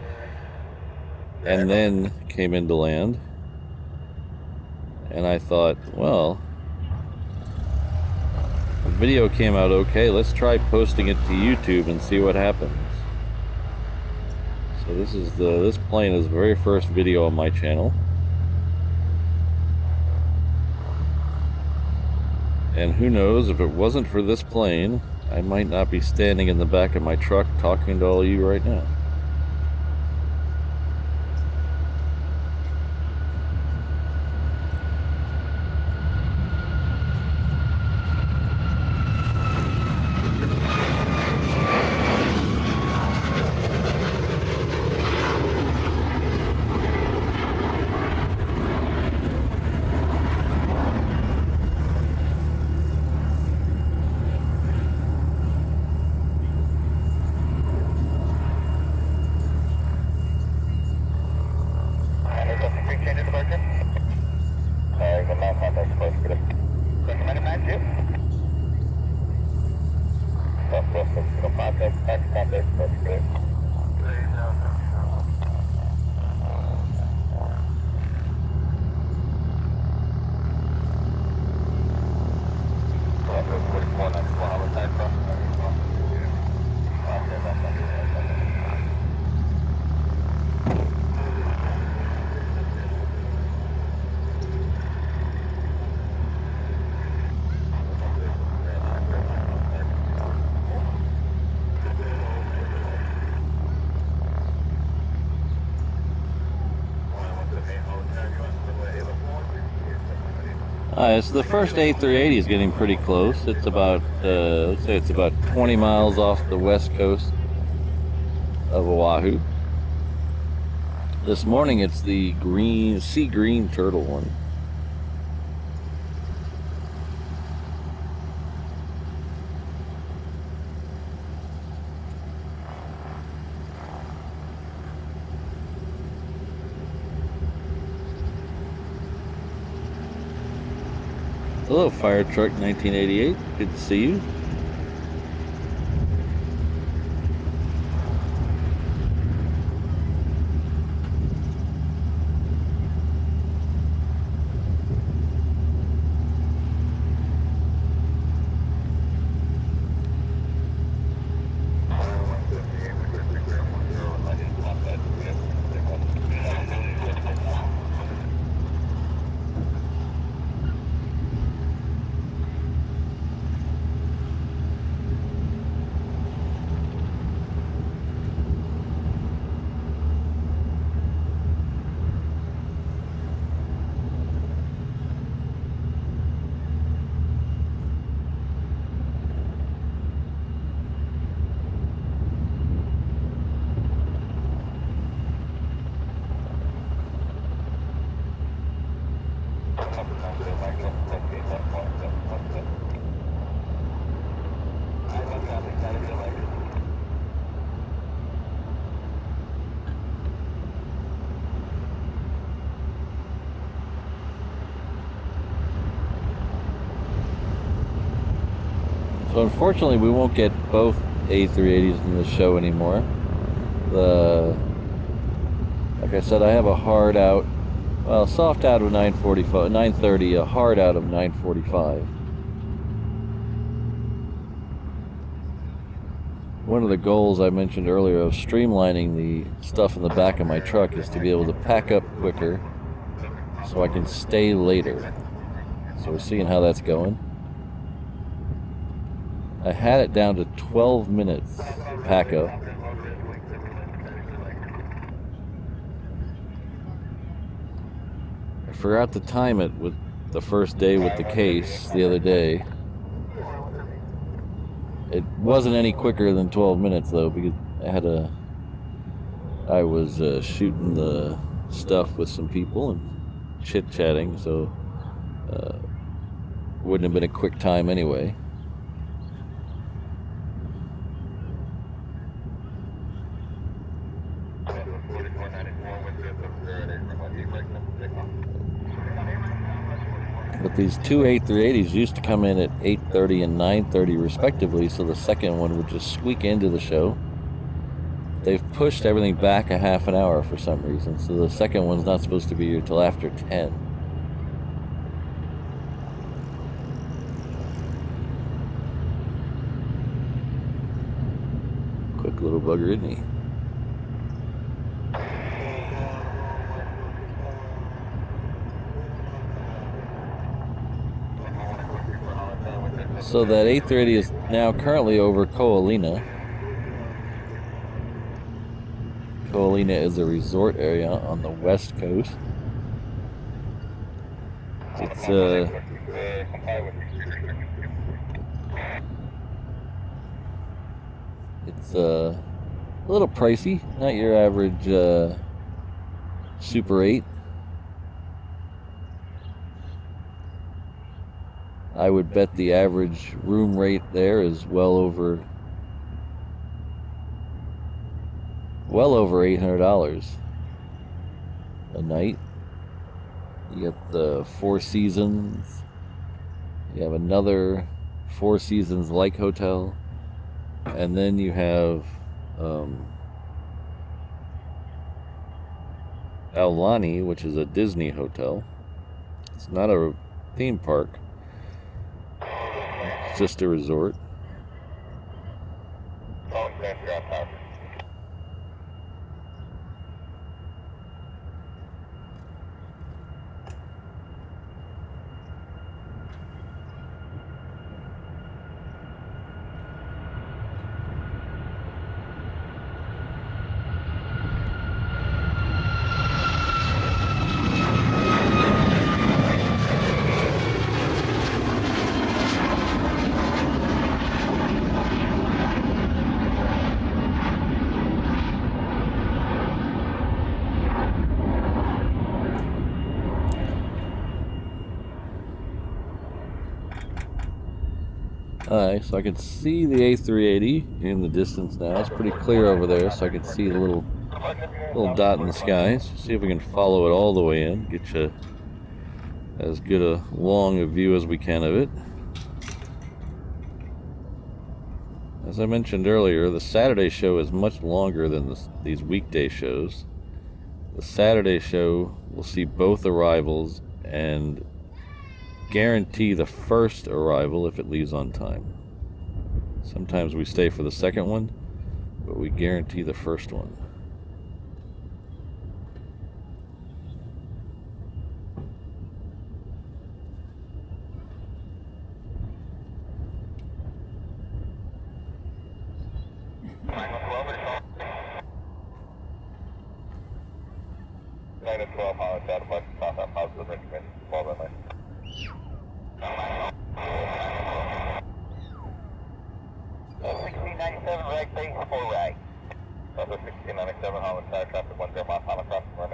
and then came into land. And I thought, well, the video came out okay. Let's try posting it to YouTube and see what happens. So this plane is the very first video on my channel. And who knows, if it wasn't for this plane, I might not be standing in the back of my truck talking to all you right now. So the first A380 is getting pretty close. It's about, let's say it's about 20 miles off the west coast of Oahu. This morning it's the sea green turtle one. Hello, Fire Truck 1988. Good to see you. So unfortunately, we won't get both A380s in the show anymore. Like I said, I have a hard out, well, soft out of 930, a hard out of 945. One of the goals I mentioned earlier of streamlining the stuff in the back of my truck is to be able to pack up quicker so I can stay later. So we're seeing how that's going. I had it down to 12 minutes pack up. I forgot to time it with the first day with the case the other day. It wasn't any quicker than 12 minutes though, because I was shooting the stuff with some people and chit-chatting, so wouldn't have been a quick time anyway. But these two A380s used to come in at 8:30 and 9:30 respectively, so the second one would just squeak into the show. They've pushed everything back a half an hour for some reason, so the second one's not supposed to be here till after 10. Quick little bugger, isn't he? So that A380 is now currently over Ko'olina. Ko'olina is a resort area on the west coast. It's a little pricey, not your average Super 8. I would bet the average room rate there is well over $800 a night. You get the Four Seasons. You have another Four Seasons like hotel, and then you have Aulani, which is a Disney hotel. It's not a theme park. It's just a resort. Alright, so I can see the A380 in the distance now. It's pretty clear over there, so I can see the little dot in the sky. So see if we can follow it all the way in, get you as good a long a view as we can of it. As I mentioned earlier, the Saturday show is much longer than these weekday shows. The Saturday show will see both arrivals and guarantee the first arrival if it leaves on time. Sometimes we stay for the second one, but we guarantee the first one.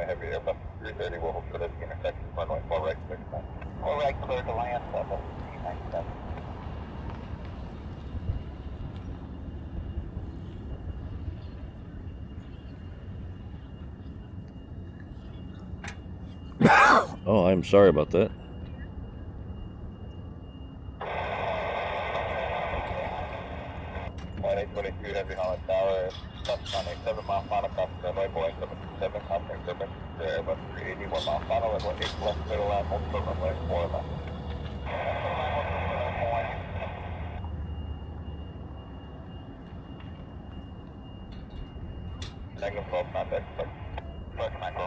Heavy Airbus 330 will hold for this intersection, runway 4 right, 6 9. 4 right, clear to land, 1697. Oh, I'm sorry about that. Heavy Holland Tower, touchdown 7 mile final across the runway, Boeing 727, contact service, Airbus 380, 1 mile final, runway 8 left, middle line, multiple runway 4 left. Negative 12, contact, first macro.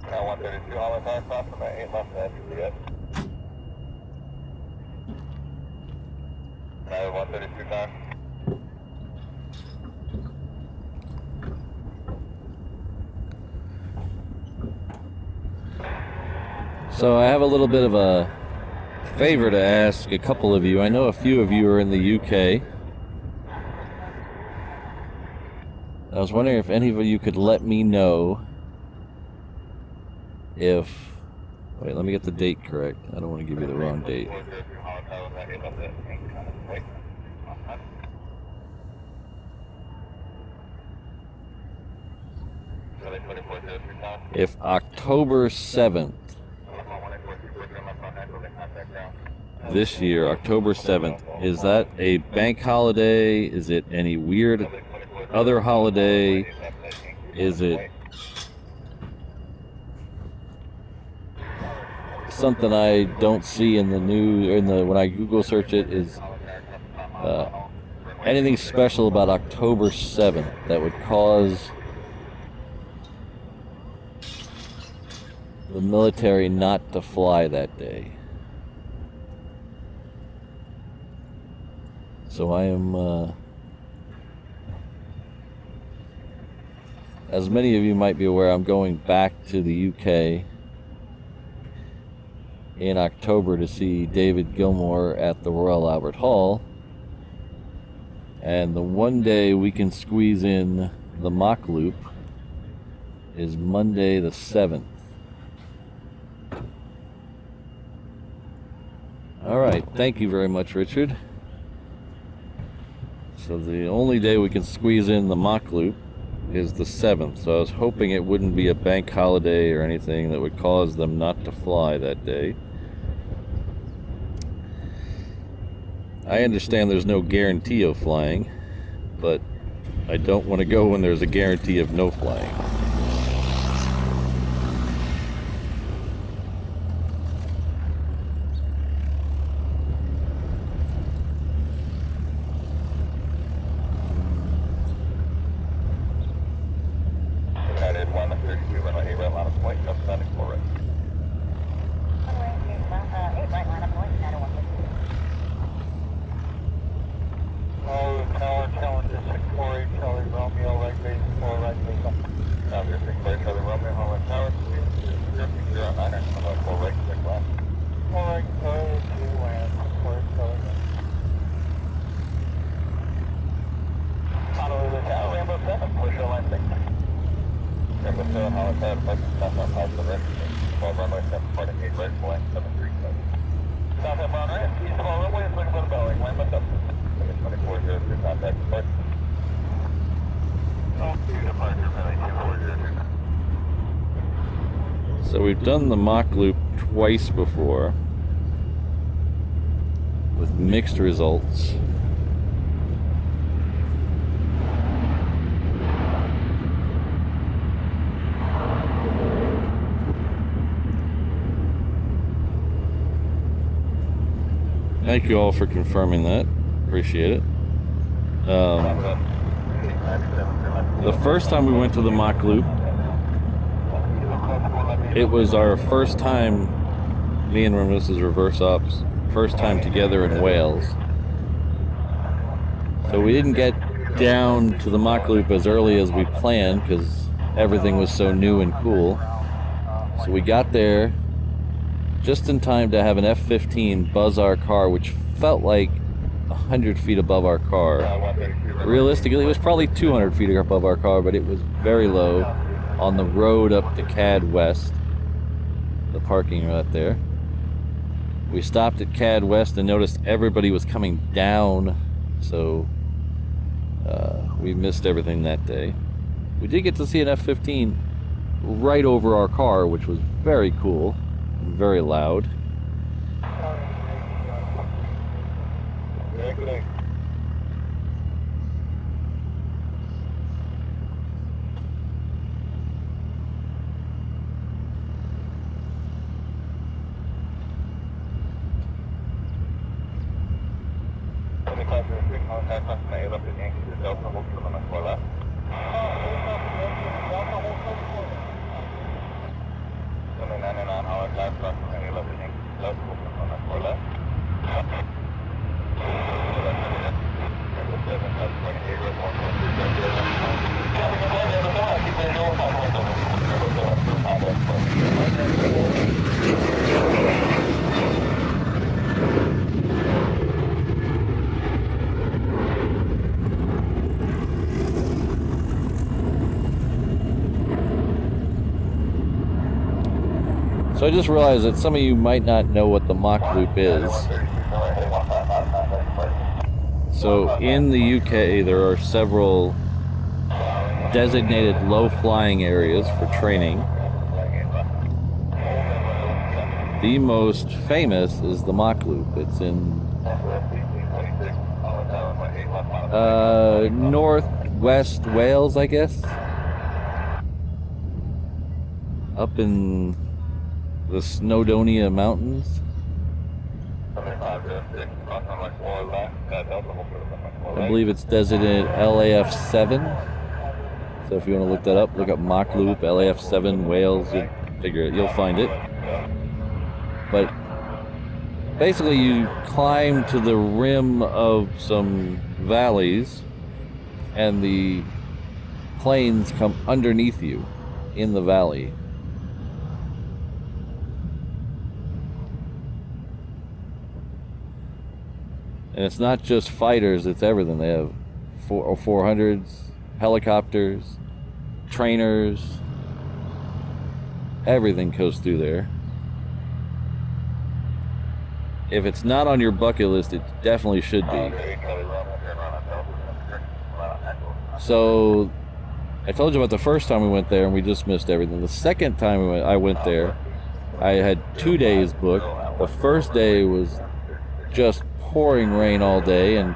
Now 132 Holland Tower, crossing at 8 left to FCS. Now 132 Tower. So I have a little bit of a favor to ask a couple of you. I know a few of you are in the UK. I was wondering if any of you could let me know if Wait, let me get the date correct. I don't want to give you the wrong date. If October 7th, this year, October 7th, is that a bank holiday? Is it any weird other holiday? Is it something I don't see in the news, when I Google search it? Is anything special about October 7th that would cause the military not to fly that day? So I am, as many of you might be aware, I'm going back to the UK in October to see David Gilmour at the Royal Albert Hall. And the one day we can squeeze in the mock loop is Monday the 7th. All right, thank you very much, Richard. So the only day we can squeeze in the mock loop is the 7th. So I was hoping it wouldn't be a bank holiday or anything that would cause them not to fly that day. I understand there's no guarantee of flying, but I don't want to go when there's a guarantee of no flying. So we've done the mock loop twice before with mixed results. Thank you all for confirming that. Appreciate it. The first time we went to the mock loop, it was our first time, me and Remus's reverse ops, first time together in Wales. So we didn't get down to the mock loop as early as we planned because everything was so new and cool. So we got there just in time to have an F-15 buzz our car, which felt like 100 feet above our car. Realistically, it was probably 200 feet above our car, but it was very low on the road up to CAD West, the parking lot there. We stopped at CAD West and noticed everybody was coming down, so we missed everything that day. We did get to see an F-15 right over our car, which was very cool and very loud. So So I just realized that some of you might not know what the Mach loop is. So in the UK, there are several designated low-flying areas for training. The most famous is the Mach loop. It's in northwest Wales, I guess. Up in the Snowdonia Mountains. I believe it's designated LAF7. So if you want to look that up, look up Mach loop, LAF7, Wales, you'll figure it, you'll find it. But basically you climb to the rim of some valleys and the planes come underneath you in the valley. And it's not just fighters, it's everything. They have 400s, helicopters, trainers, everything goes through there. If it's not on your bucket list, it definitely should be. So, I told you about the first time we went there and we just missed everything. The second time I went there, I had 2 days booked. The first day was just pouring rain all day and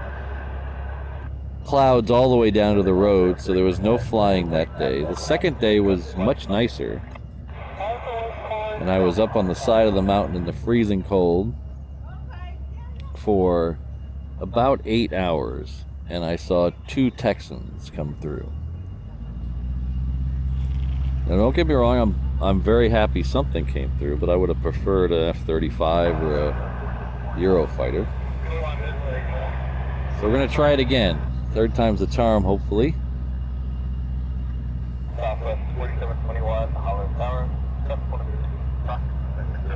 clouds all the way down to the road, so there was no flying that day. The second day was much nicer, and I was up on the side of the mountain in the freezing cold for about 8 hours, and I saw 2 Texans come through. Now don't get me wrong, I'm very happy something came through, but I would have preferred a F-35 or a Eurofighter. So we're going to try it again. Third time's the charm, hopefully.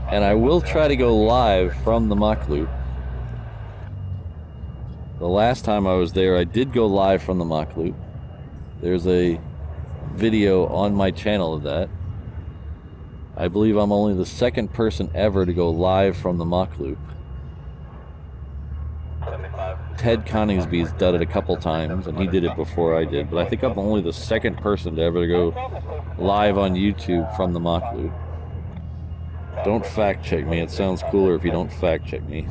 And I will try to go live from the Mach loop. The last time I was there, I did go live from the Mach loop. There's a video on my channel of that. I believe I'm only the second person ever to go live from the Mach loop. Ted Coningsby's done it a couple times, and he did it before I did, but I think I'm only the second person to ever go live on YouTube from the Mach loop. Don't fact check me, it sounds cooler if you don't fact check me.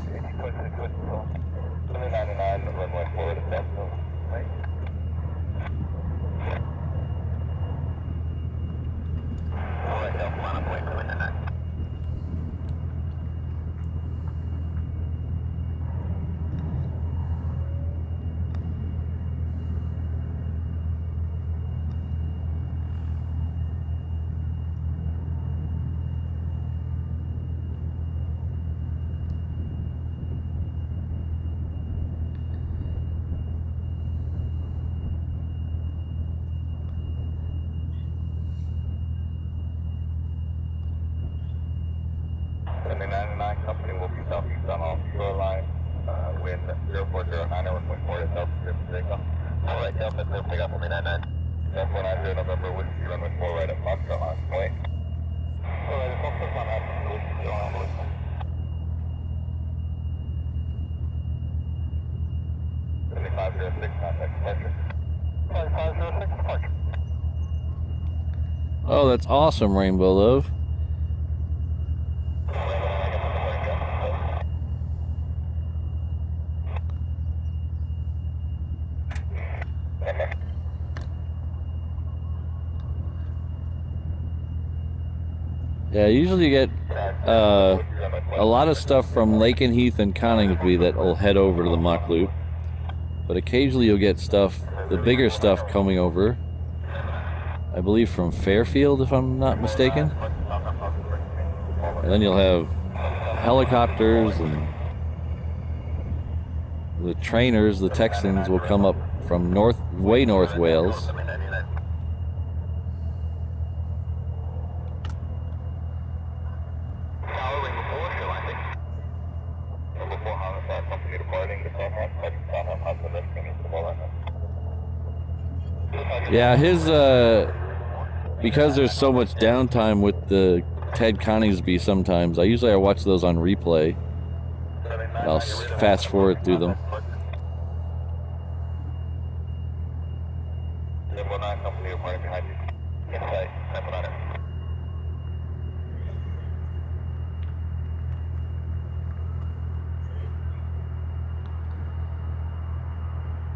Company will be southeast on all shoreline, wind 0409, 1.4 to south, Hickam. Alright, Delta, pick up for me 99. Delta 90 November, Whiskey, runway 4 right at Foxtrot on point. Alright, the Foxtrot on Whiskey, on Whiskey. 7506, contact departure. 7506, departure. Oh, that's awesome, Rainbow Love. Yeah, usually you get a lot of stuff from Lakenheath and Coningsby that will head over to the Mach loop, but occasionally you'll get stuff, the bigger stuff, coming over, I believe from Fairfield, if I'm not mistaken. And then you'll have helicopters, and the trainers, the Texans, will come up from way north Wales. Yeah, his, because there's so much downtime with the Ted Coningsby sometimes. I watch those on replay. I'll fast forward through them.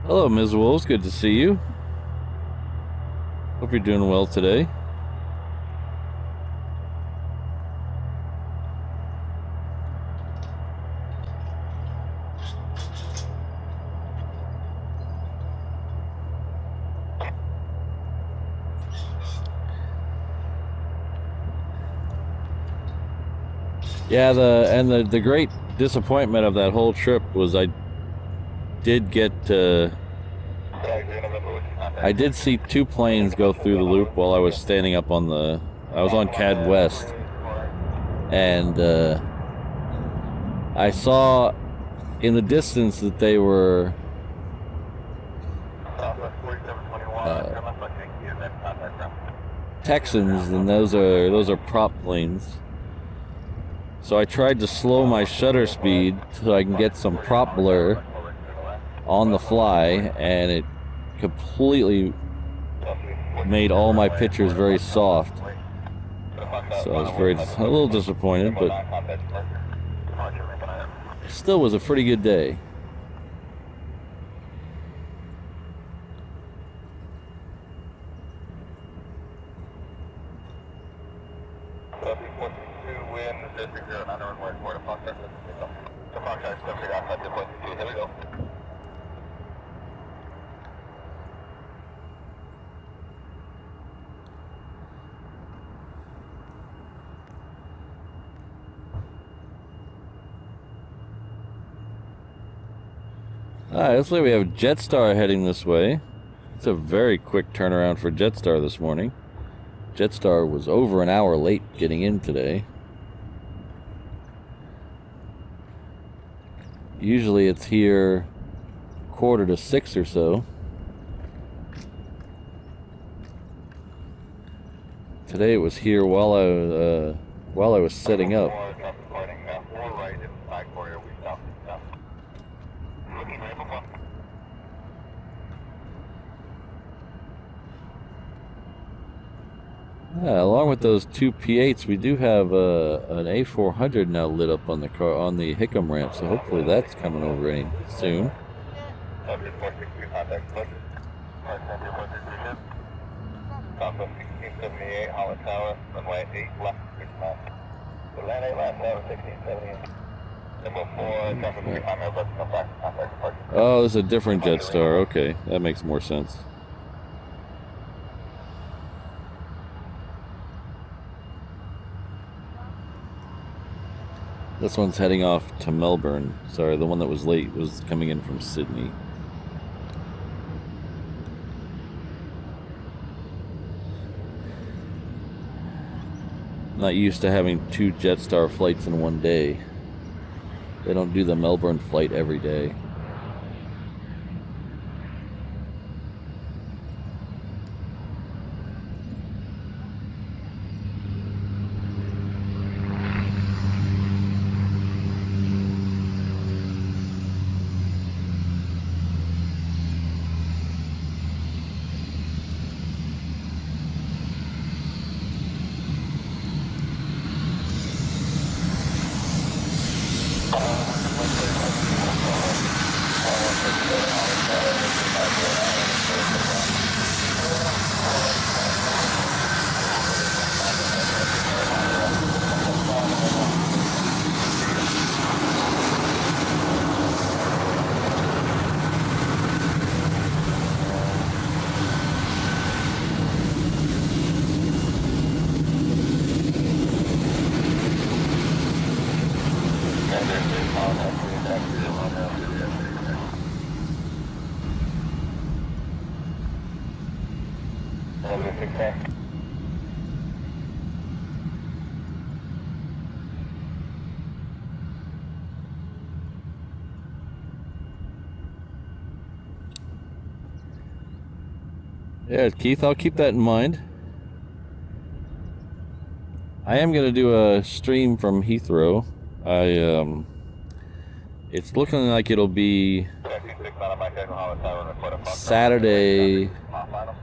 Hello, Ms. Wolves. Good to see you. Hope you're doing well today. Yeah, the great disappointment of that whole trip was I did see two planes go through the loop while I was standing up on I was on CAD West, and I saw in the distance that they were Texans, and those are prop planes. So I tried to slow my shutter speed so I can get some prop blur on the fly, and it completely made all my pictures very soft. So I was a little disappointed, but still was a pretty good day. Alright, looks like we have Jetstar heading this way. It's a very quick turnaround for Jetstar this morning. Jetstar was over an hour late getting in today. Usually it's here 5:45 or so. Today it was here while I was setting up. Yeah, along with those two P8s, we do have an A400 now lit up on the car on the Hickam ramp, so hopefully that's coming over any soon. Oh, this is a different Jetstar. Okay, that makes more sense. This one's heading off to Melbourne. Sorry, the one that was late was coming in from Sydney. Not used to having two Jetstar flights in one day. They don't do the Melbourne flight every day. Yeah, Keith, I'll keep that in mind. I am going to do a stream from Heathrow. It's looking like it'll be Saturday.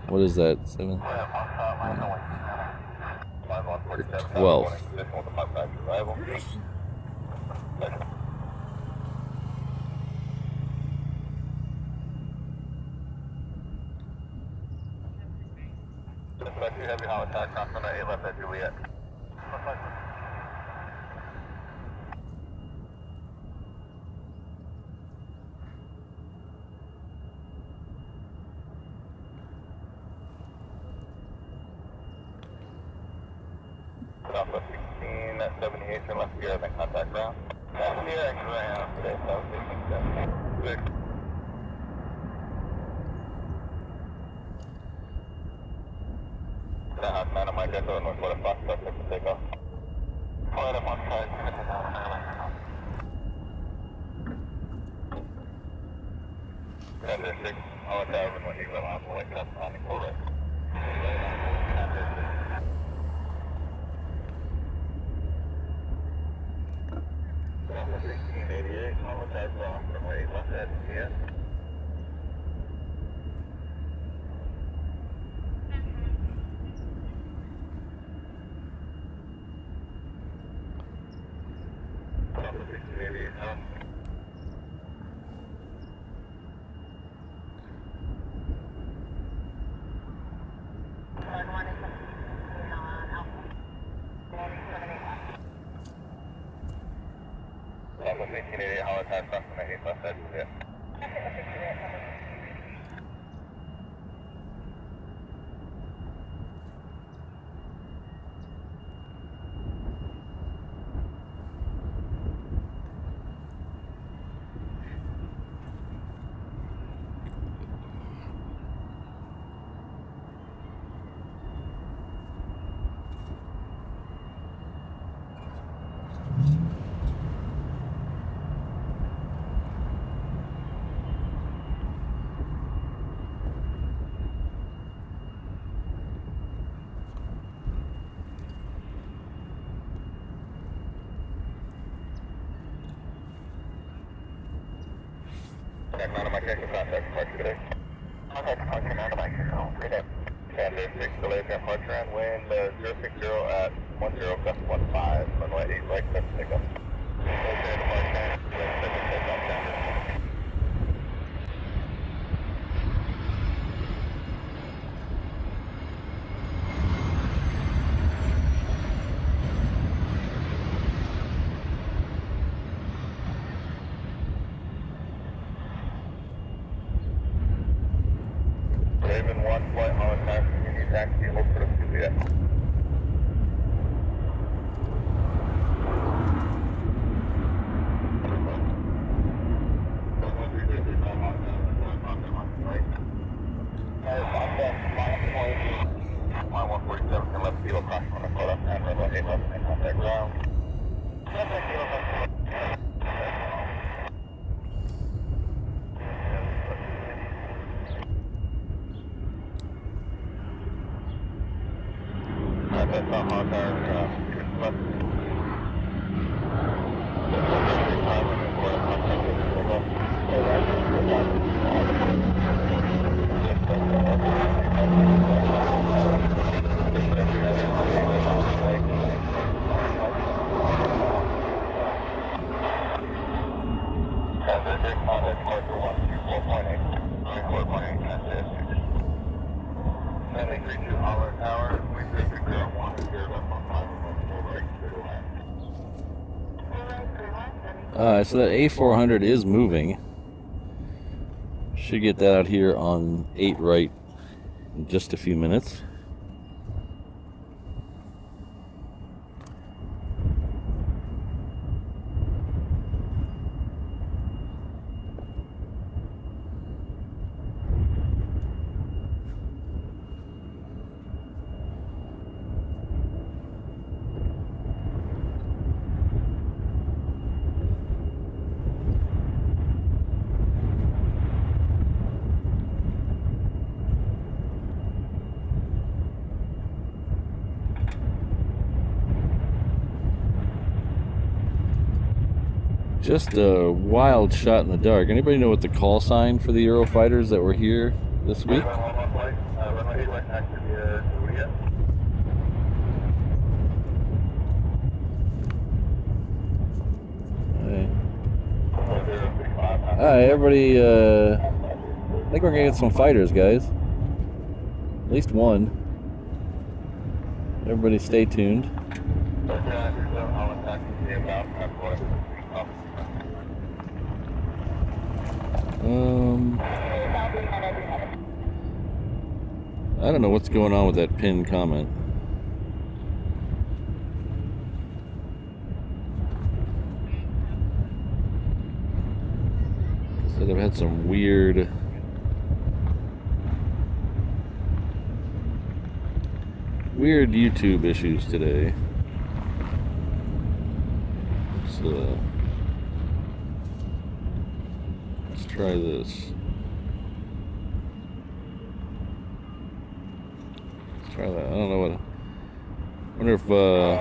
What is that? 7? 12th. Heavy hollow attack cross on 8 left at Juliet. Alpha 16 at 78 and left gear, then contact ground. Left gear, ground today, so 16, 6. Man, my jet to north quarter, Fox, left to take off. Flight up on side, Tender 6, all tower, when you go off, wake up on the quarter. Alpha 1688, all tower, wrong, from 8 left at Juliet. Contact departure today. Contact departure now to Mexico. Good day. Tender 6 delays and departure and wind 060 at 10 gust 15, runway 8 right, clear for takeoff. Okay, departure, wind 7 takeoff, Tender. Raven 1 flight on time, continue taxi, hold for the Juliet. Line 147 can left kilo cross on the quarter and runway 8 left and contact ground. That's not hot there, left. So that A400 is moving. Should get that out here on 8 right in just a few minutes. Just a wild shot in the dark. Anybody know what the call sign for the Eurofighters that were here this week? Alright, everybody, I think we're gonna get some fighters, guys. At least one. Everybody stay tuned. I don't know what's going on with that pinned comment. Said I've had some weird YouTube issues today. Let's try this. Let's try that. I don't know what. I wonder if oh.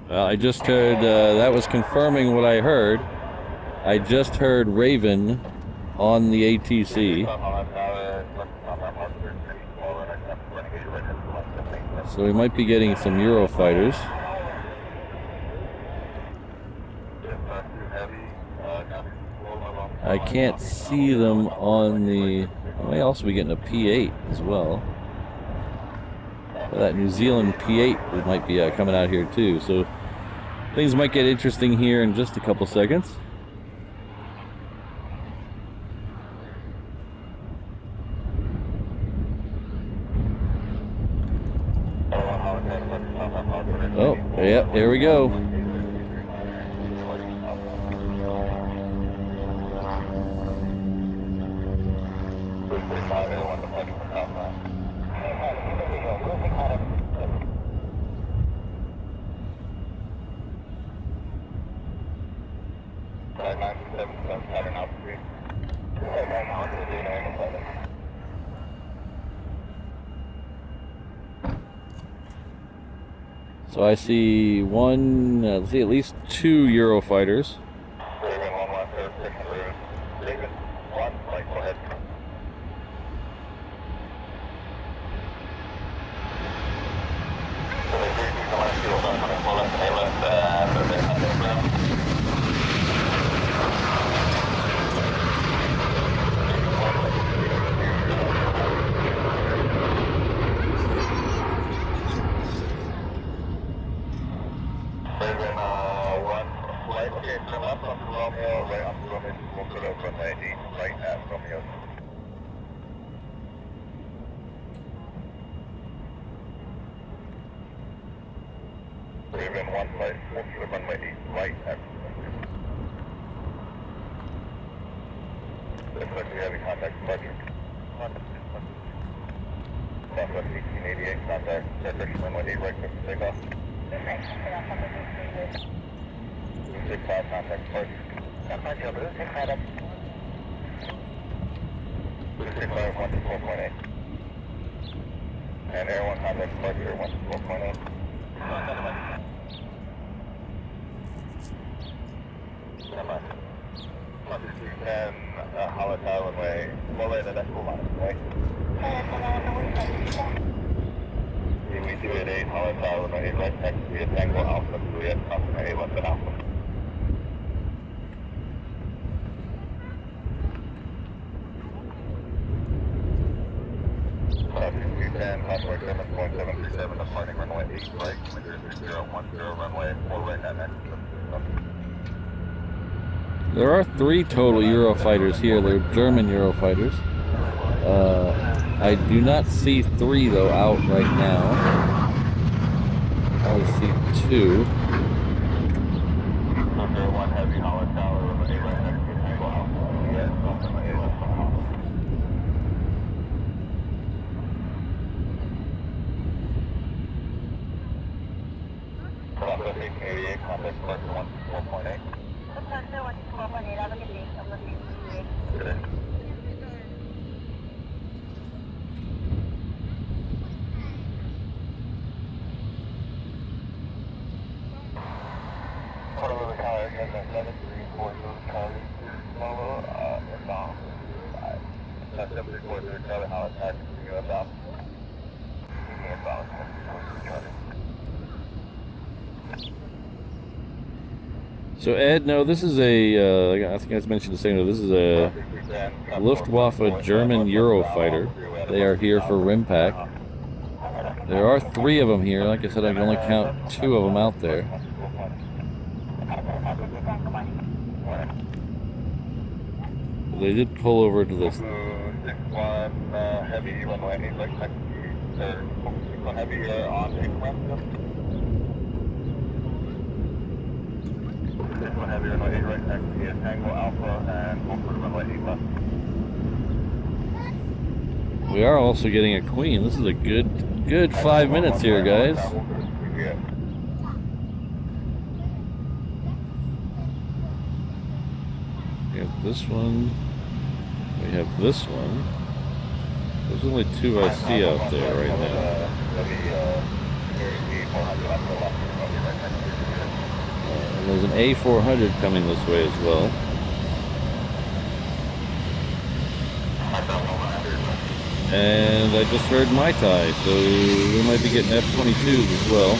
I just heard that was confirming what I heard. I just heard Raven on the ATC. So we might be getting some Eurofighters. I can't see them on the... I may also be getting a P8 as well. That New Zealand P8 might be coming out here too. So things might get interesting here in just a couple seconds. Oh, yeah, there we go. So I see one, let's see, at least two Eurofighters. And Air 1 contact departure 14.8. And Halakai runway, Mole the next line, right? We 288 Halakai runway, right next to the Tango Alpha, Juliet, Alpha, A1 Alpha. And Hotway 7.737, departing runway 8 right, 010 runway 4 right at next. There are 3 total Eurofighters here. They're German Eurofighters. I do not see 3 though out right now. I only see 2. One heavy hollow tower with 8 right next to the Tango Alpha. Yes, Contact 1888, contact departure 14.8. Charlie Holland taxi to US out. So Ed, no, this is a, I think I mentioned the same, this is a Luftwaffe German Eurofighter. They are here for RIMPAC. There are 3 of them here. Like I said, I can only count 2 of them out there. They did pull over to this. 61 heavy runway 8 right taxi, or 61 heavy on Hickam. 61 heavy runway 8 right taxi, Tango Alpha, and hold for runway 8 left. We are also getting a Queen. This is a good 5 minutes here, guys. We have this one. We have this one. There's only 2 I see out there right now. And there's an A400 coming this way as well. And I just heard Mai Tai, so we might be getting F-22s as well.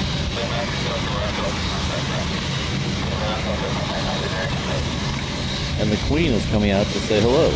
And the Queen is coming out to say hello.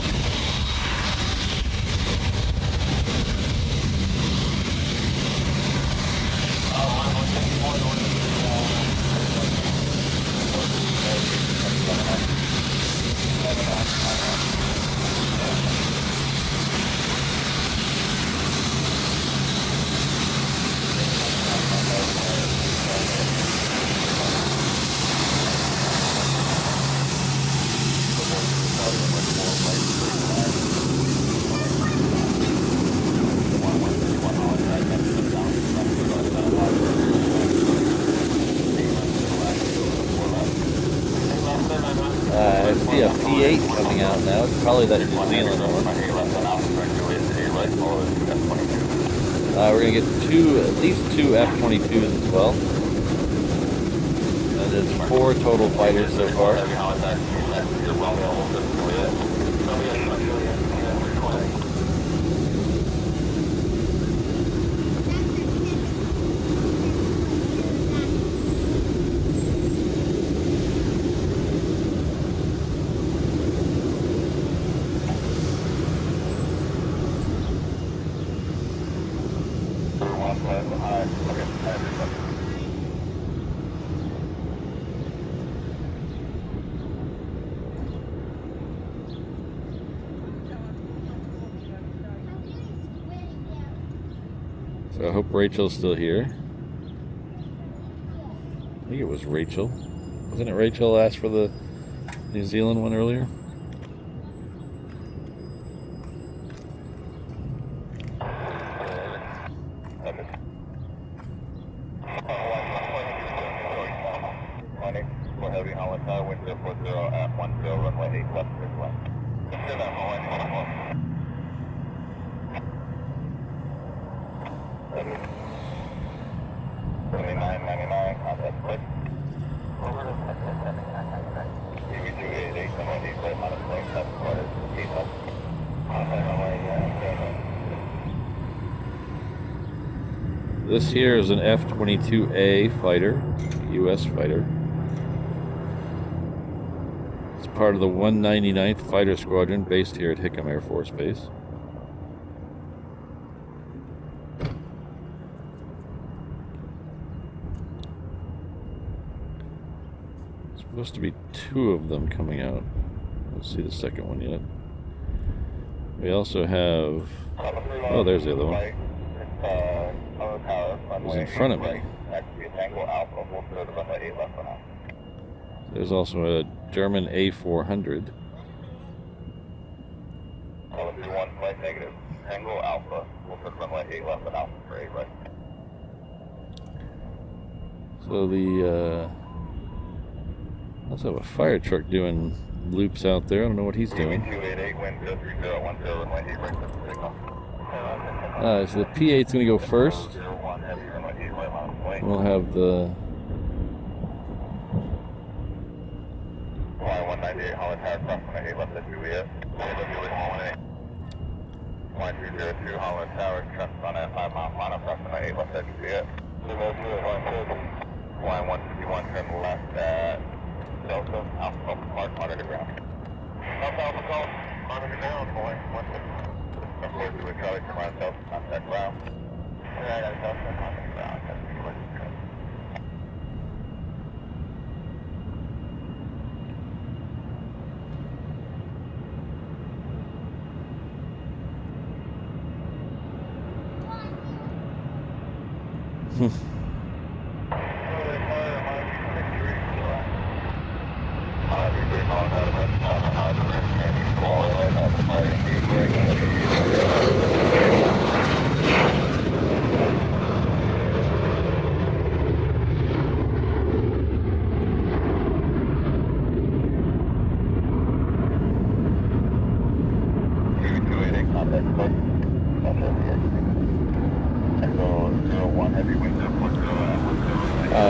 I see a P8 coming out now. It's probably that New Zealand one. We're going to get at least 2 F-22s as well. And there's 4 total fighters so far. So I hope Rachel's still here. I think it was Rachel. Wasn't it Rachel asked for the New Zealand one earlier? This here is an F-22A fighter, U.S. fighter. It's part of the 199th Fighter Squadron based here at Hickam Air Force Base. There's supposed to be 2 of them coming out. Let's see the second one yet. We also have... Oh, there's the other one. It was in front of me. There's also a German A400. So the also have a fire truck doing loops out there. I don't know what he's doing. So the P8's going to go first. We'll have the 1302 Holland Tower, trust on at 5 mile final, approximate 8 left edge yet. Line 151, turn left at Delta, Alpha Park, monitor to ground. Alpha call, monitor ground, boy. 150. With Charlie, turn line Delta, contact ground. Yeah, I got a Delta, monitor ground.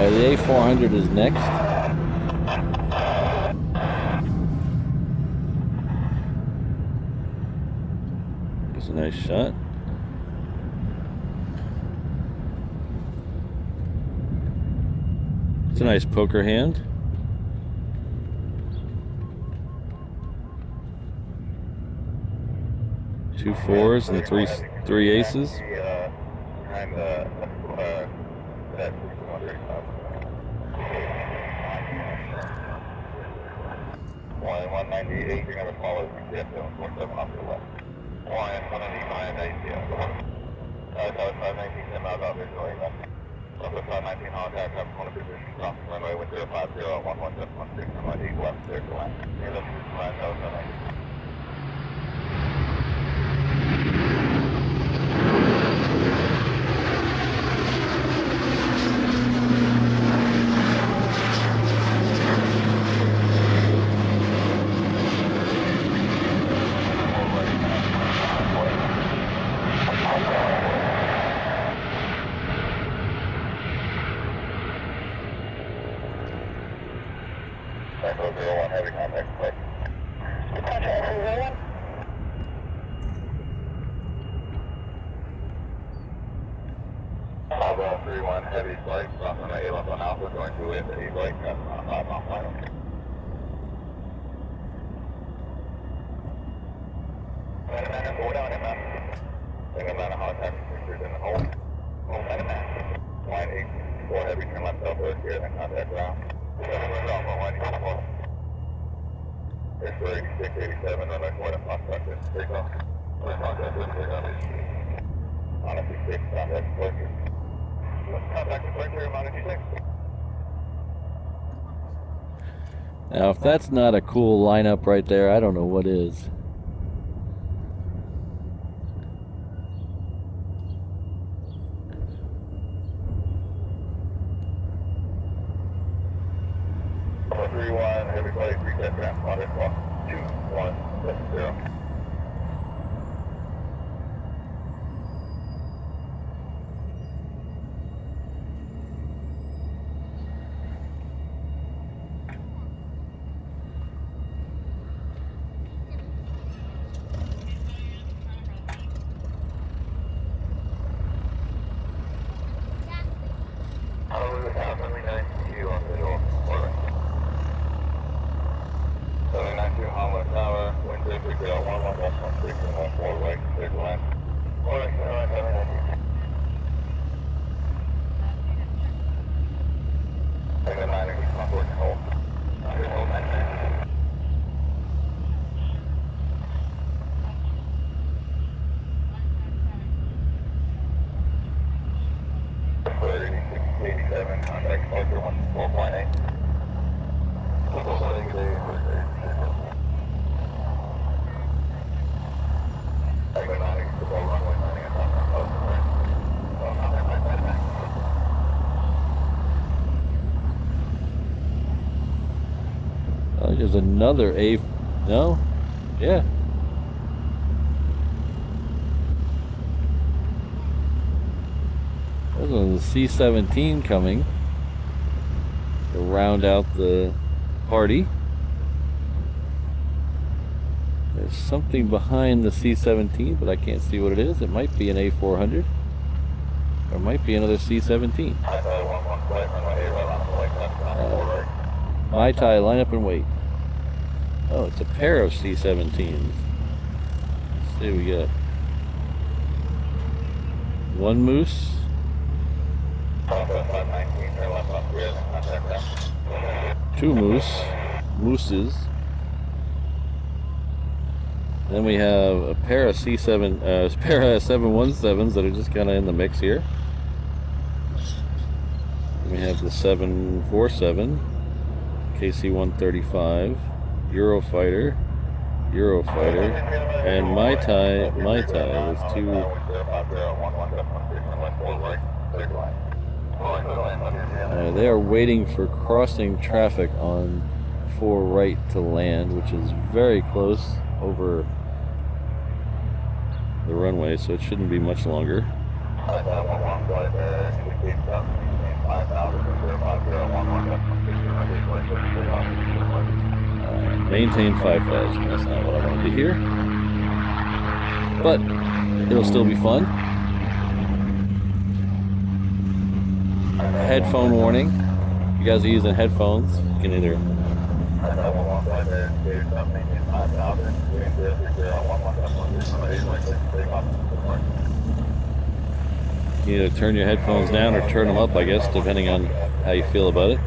The A400 is next. It's a nice shot. It's a nice poker hand. Two fours and three aces. Line 198, you're going to follow the 47 off the left. Line 195, Tower 519, 10 miles out visually left. Delta 519, Holland Tower, traffic on a position, cross runway with 050 at 11716, runway 8 left, clear to land. Near left, line Tower 519. Heavy flight, crossing the A left on Alpha, going to it, A right, on 5 mile final. Go down in that. Bring about a hot taxi pictures in the hole. Home at a match. Line 8, heavy, turn left Delta here, then contact ground. 7 runs off on line 84. There's for 86, 87, runway 4 to Prospect, take off. Contact with take off. On a 66, contact with Now, if that's not a cool lineup right there, I don't know what is. Everybody, 3 ground, 2170. Honolulu, 792 on visual, order. 792 Honolulu Tower, wind 330, 1116, and 4 right, clear to land. Order, 792. Take the 9 and keep on board, hold. Hold 9. Contact closer 14.8. There's another A. No? Yeah. There's a C-17 coming to round out the party. There's something behind the C-17, but I can't see what it is. It might be an A400. Or it might be another C-17. Mai Tai, line up and wait. Oh, it's a pair of C-17s. Let's see what we got. One moose. Two mooses. Then we have a pair of pair of 717s that are just kind of in the mix here. Then we have the 747, KC-135, Eurofighter, and Mai Tai. There's two. They are waiting for crossing traffic on 4 right to land, which is very close over the runway, so it shouldn't be much longer. Maintain 5,000. That's not what I wanted to hear, but it'll still be fun. Headphone warning. If you guys are using headphones, you can either turn your headphones down or turn them up, I guess, depending on how you feel about it.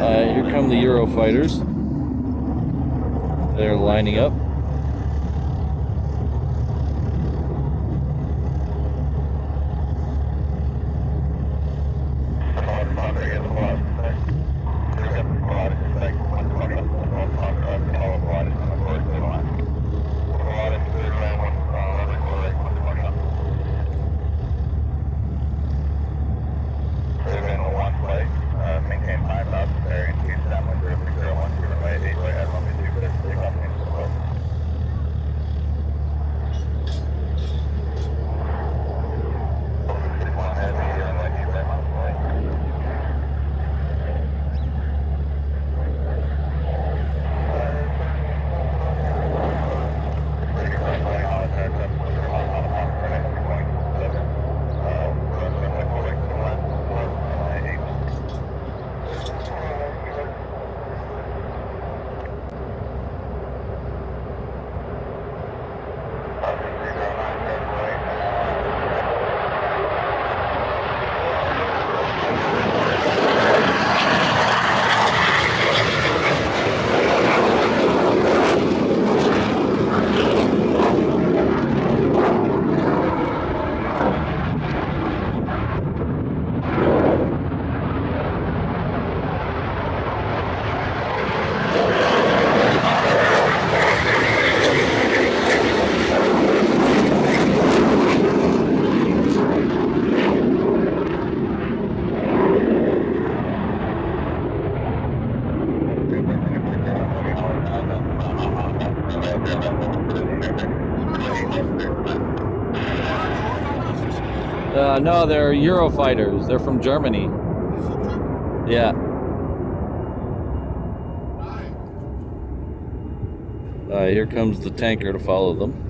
Here come the Eurofighters. They're lining up. No, they're Eurofighters. They're from Germany. Yeah. Here comes the tanker to follow them.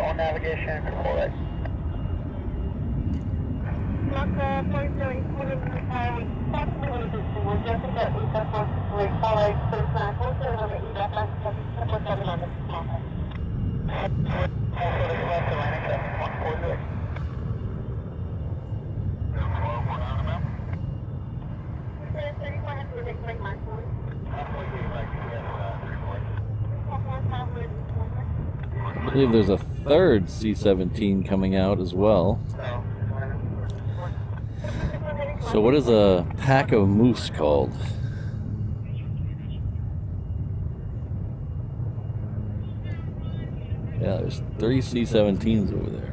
On navigation, control right. I believe there's a third C-17 coming out as well. So what is a pack of moose called? Yeah, there's 3 C-17s over there.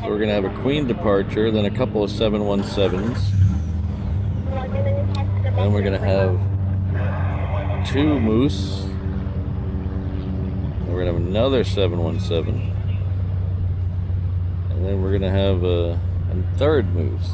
So we're going to have a Queen departure, then a couple of 717s. Then we're going to have 2 Moose. And we're going to have another 717. And then we're going to have a third Moose.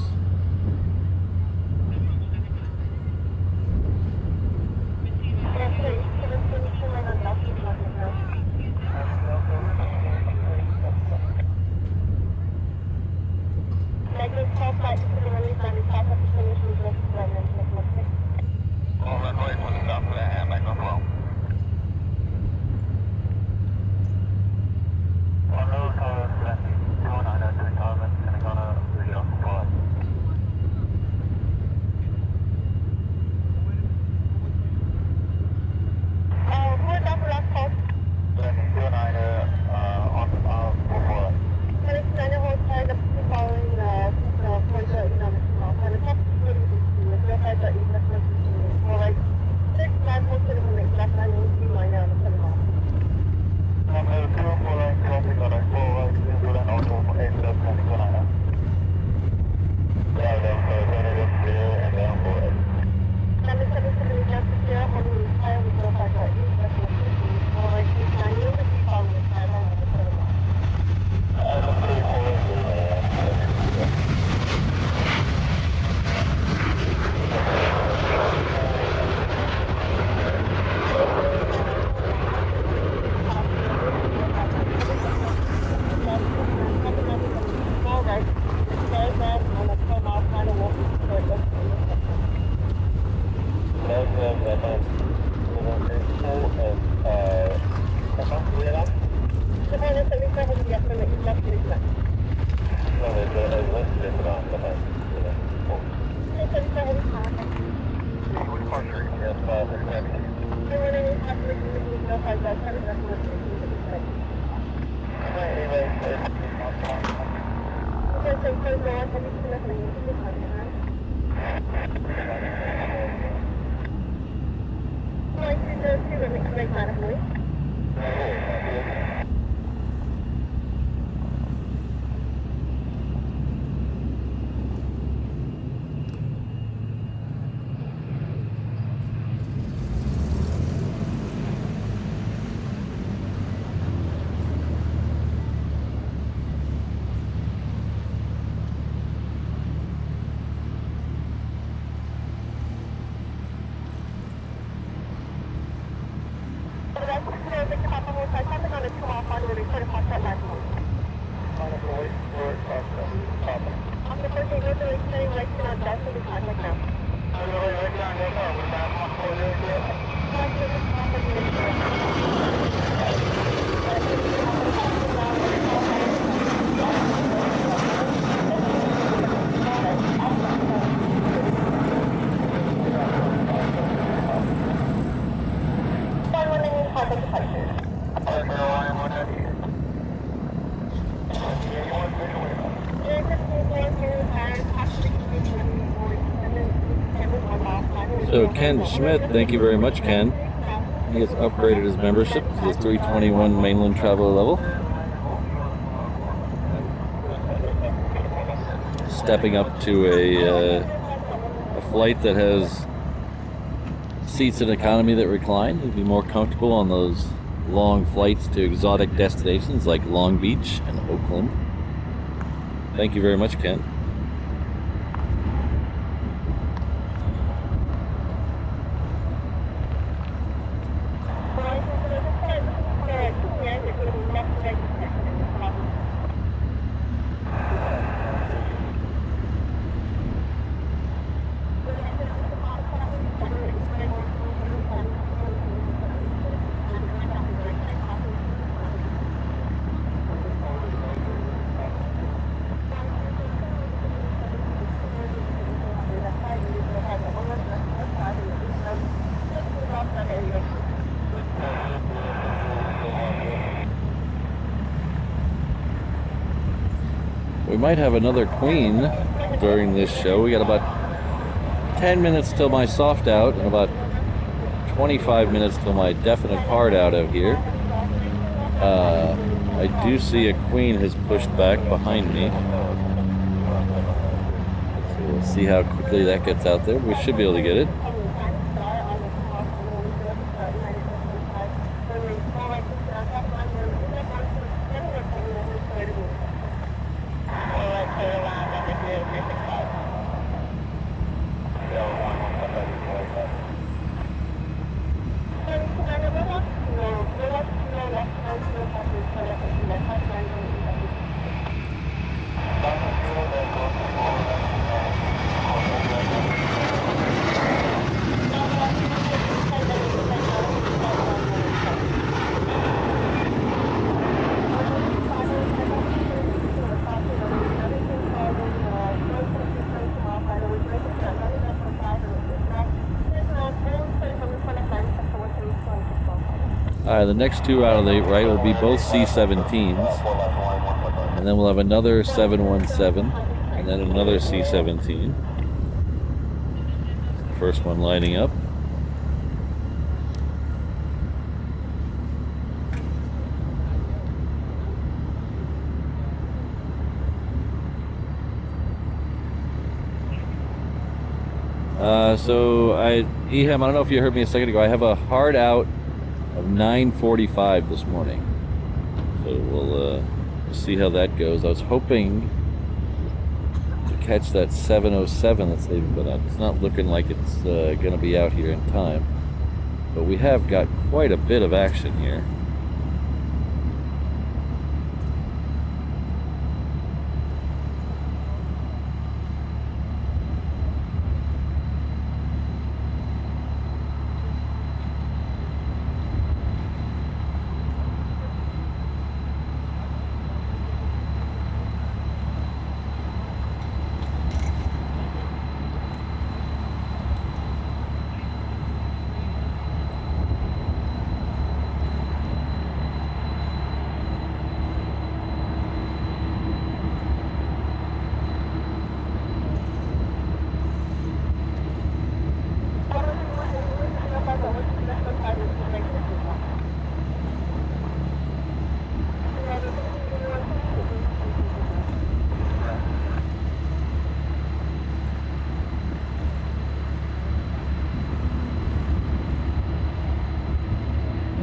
So Ken Schmidt, thank you very much, Ken. He has upgraded his membership to the 321 mainland traveler level. Stepping up to a flight that has seats in economy that recline. He'd be more comfortable on those long flights to exotic destinations like Long Beach and Oakland. Thank you very much, Ken. We might have another queen during this show. We got about 10 minutes till my soft out and about 25 minutes till my definite hard out here. I do see a queen has pushed back behind me. So we'll see how quickly that gets out there. We should be able to get it. The next two out of the right will be both C-17s, and then we'll have another 717, and then another C-17. First one lining up. Eham, I don't know if you heard me a second ago. I have a hard out of 9:45 this morning, so we'll see how that goes. I was hoping to catch that 707 that's leaving, but it's not looking like it's going to be out here in time. But we have got quite a bit of action here.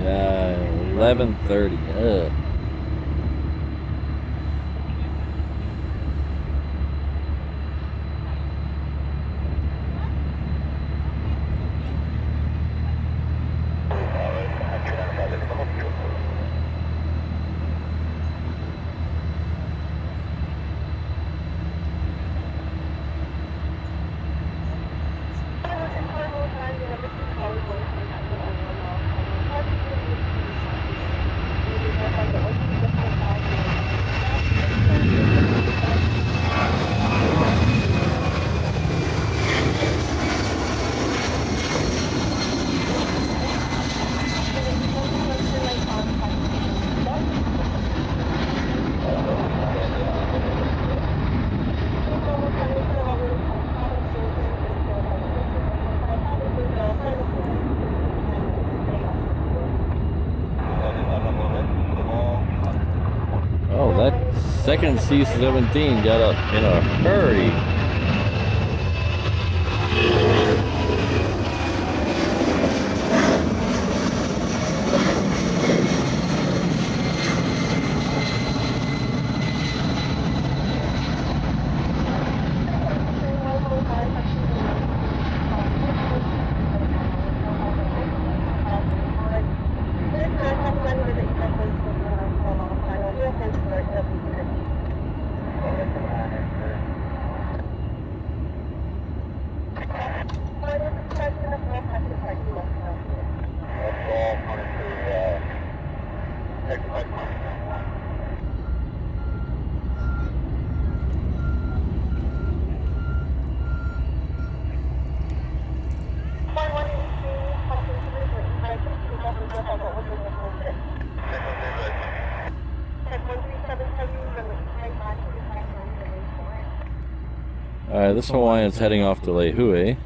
Yeah, 11:30. Ugh. second C-17 got up in a hurry. Alright, this Hawaiian's heading off to Lehue.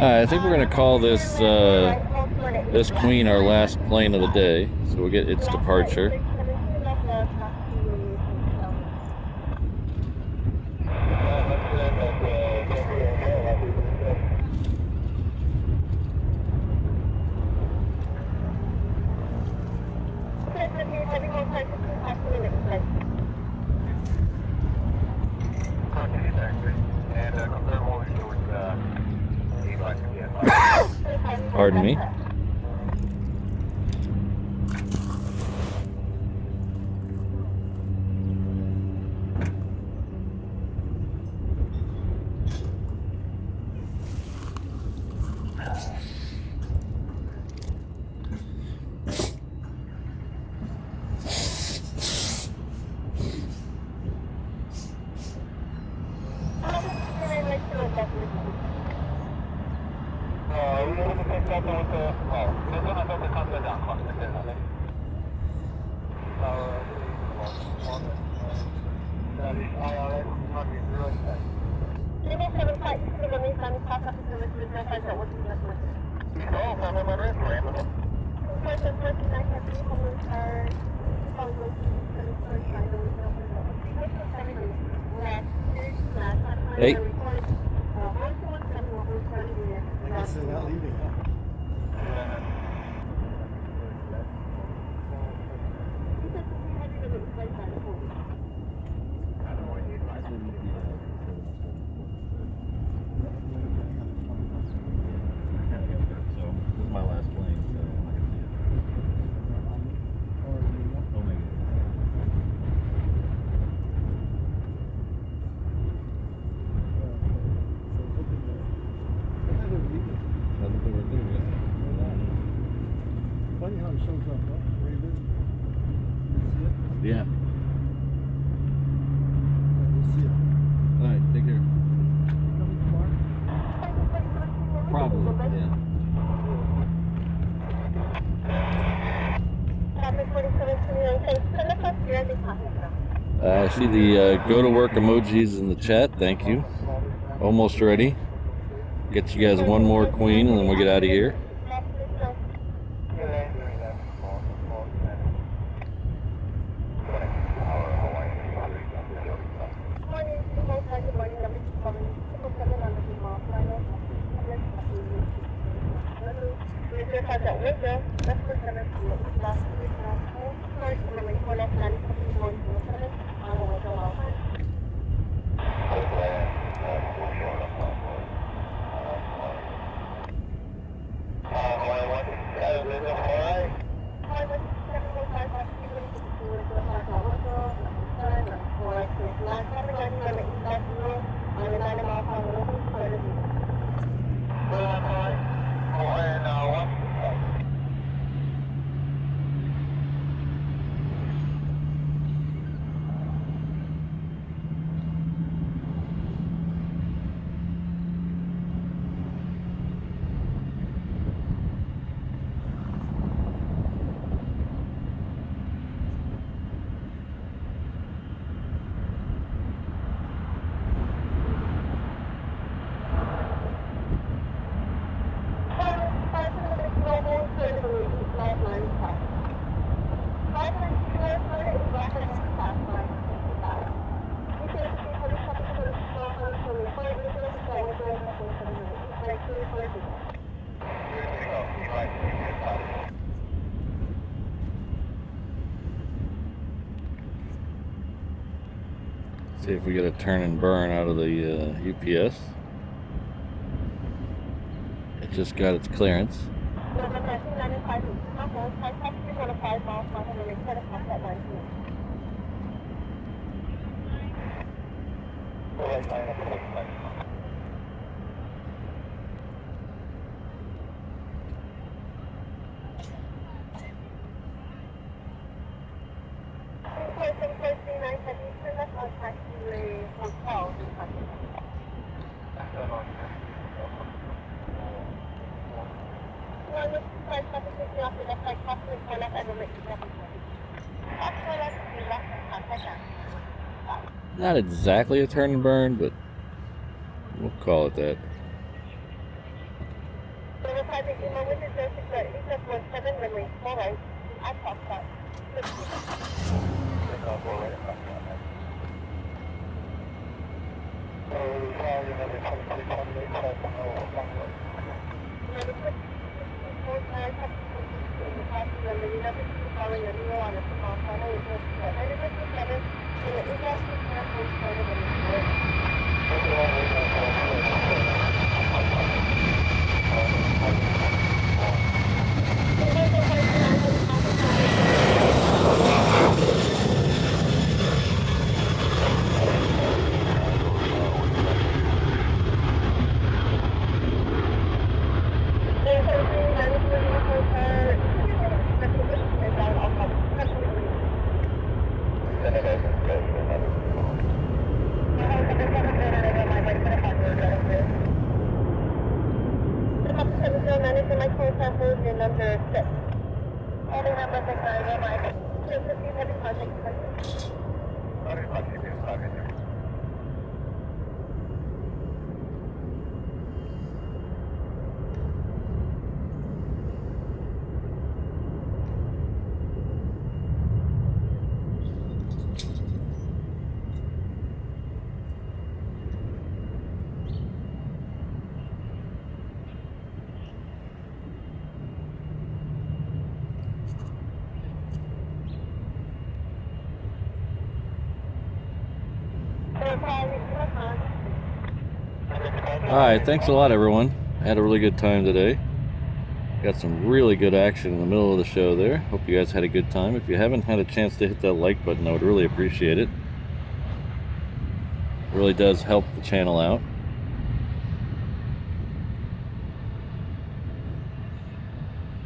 I think we're gonna call this this Queen our last plane of the day, so we'll get its departure. Pardon me. Hey. They're not leaving, huh? Funny how it shows up, huh? Where you live? You see it? Yeah. You see it. All right, take care. Coming tomorrow? Probably, yeah. I see the go to work emojis in the chat. Thank you. Almost ready. Get you guys one more Queen and then we'll get out of here. See if we get a turn and burn out of the UPS. It just got its clearance. Not exactly a turn and burn, but we'll call it that. Project Emo, this is 0617, runway small right, at Foxtrot. Alright, thanks a lot everyone. I had a really good time today. Got some really good action in the middle of the show there. Hope you guys had a good time. If you haven't had a chance to hit that like button, I would really appreciate it. It really does help the channel out.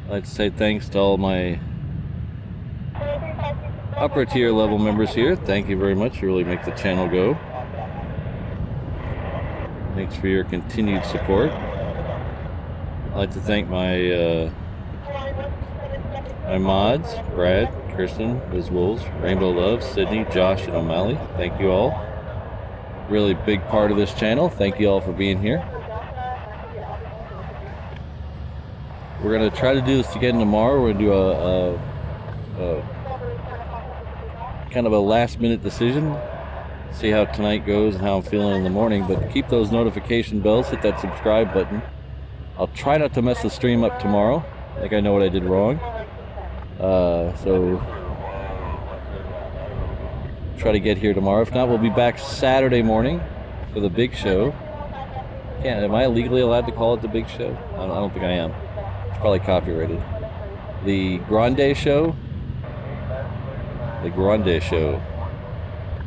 I'd like to say thanks to all my upper tier level members here. Thank you very much. You really make the channel go. Thanks for your continued support. I'd like to thank my my mods, Brad, Kirsten, Ms. Wolves, Rainbow Love, Sydney, Josh, and O'Malley. Thank you all. Really big part of this channel. Thank you all for being here. We're going to try to do this again tomorrow. We're going to do a kind of a last minute decision. See how tonight goes and how I'm feeling in the morning, but keep those notification bells, hit that subscribe button. I'll try not to mess the stream up tomorrow. I think I know what I did wrong. So try to get here tomorrow. If not, we'll be back Saturday morning for the big show. Am I legally allowed to call it the big show? I don't think I am. It's probably copyrighted. The Grande show. The Grande show.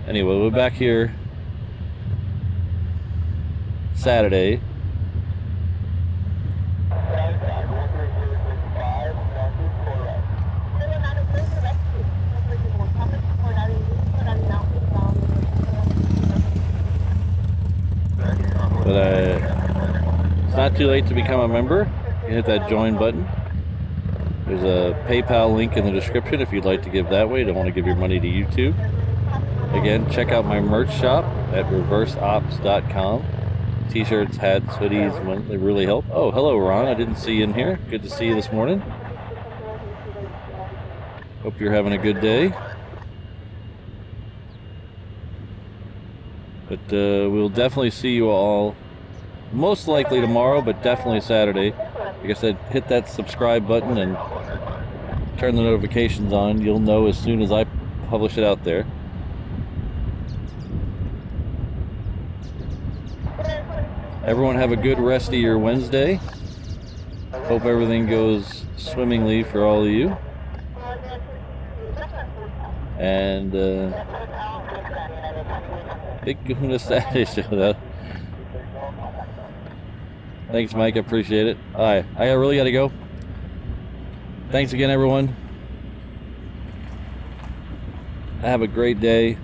Anyway, we're back here Saturday. But it's not too late to become a member. You hit that join button. There's a PayPal link in the description if you'd like to give that way. You don't want to give your money to YouTube. Again, check out my merch shop at reverseops.com. T-shirts, hats, hoodies, they really help. Oh, hello, Ron. I didn't see you in here. Good to see you this morning. Hope you're having a good day. But we'll definitely see you all most likely tomorrow, but definitely Saturday. Like I said, hit that subscribe button and turn the notifications on. You'll know as soon as I publish it out there. Everyone have a good rest of your Wednesday. Hope everything goes swimmingly for all of you. And big Kahuna Saturday show. Thanks, Mike. I appreciate it. All right, I really got to go. Thanks again, everyone. Have a great day.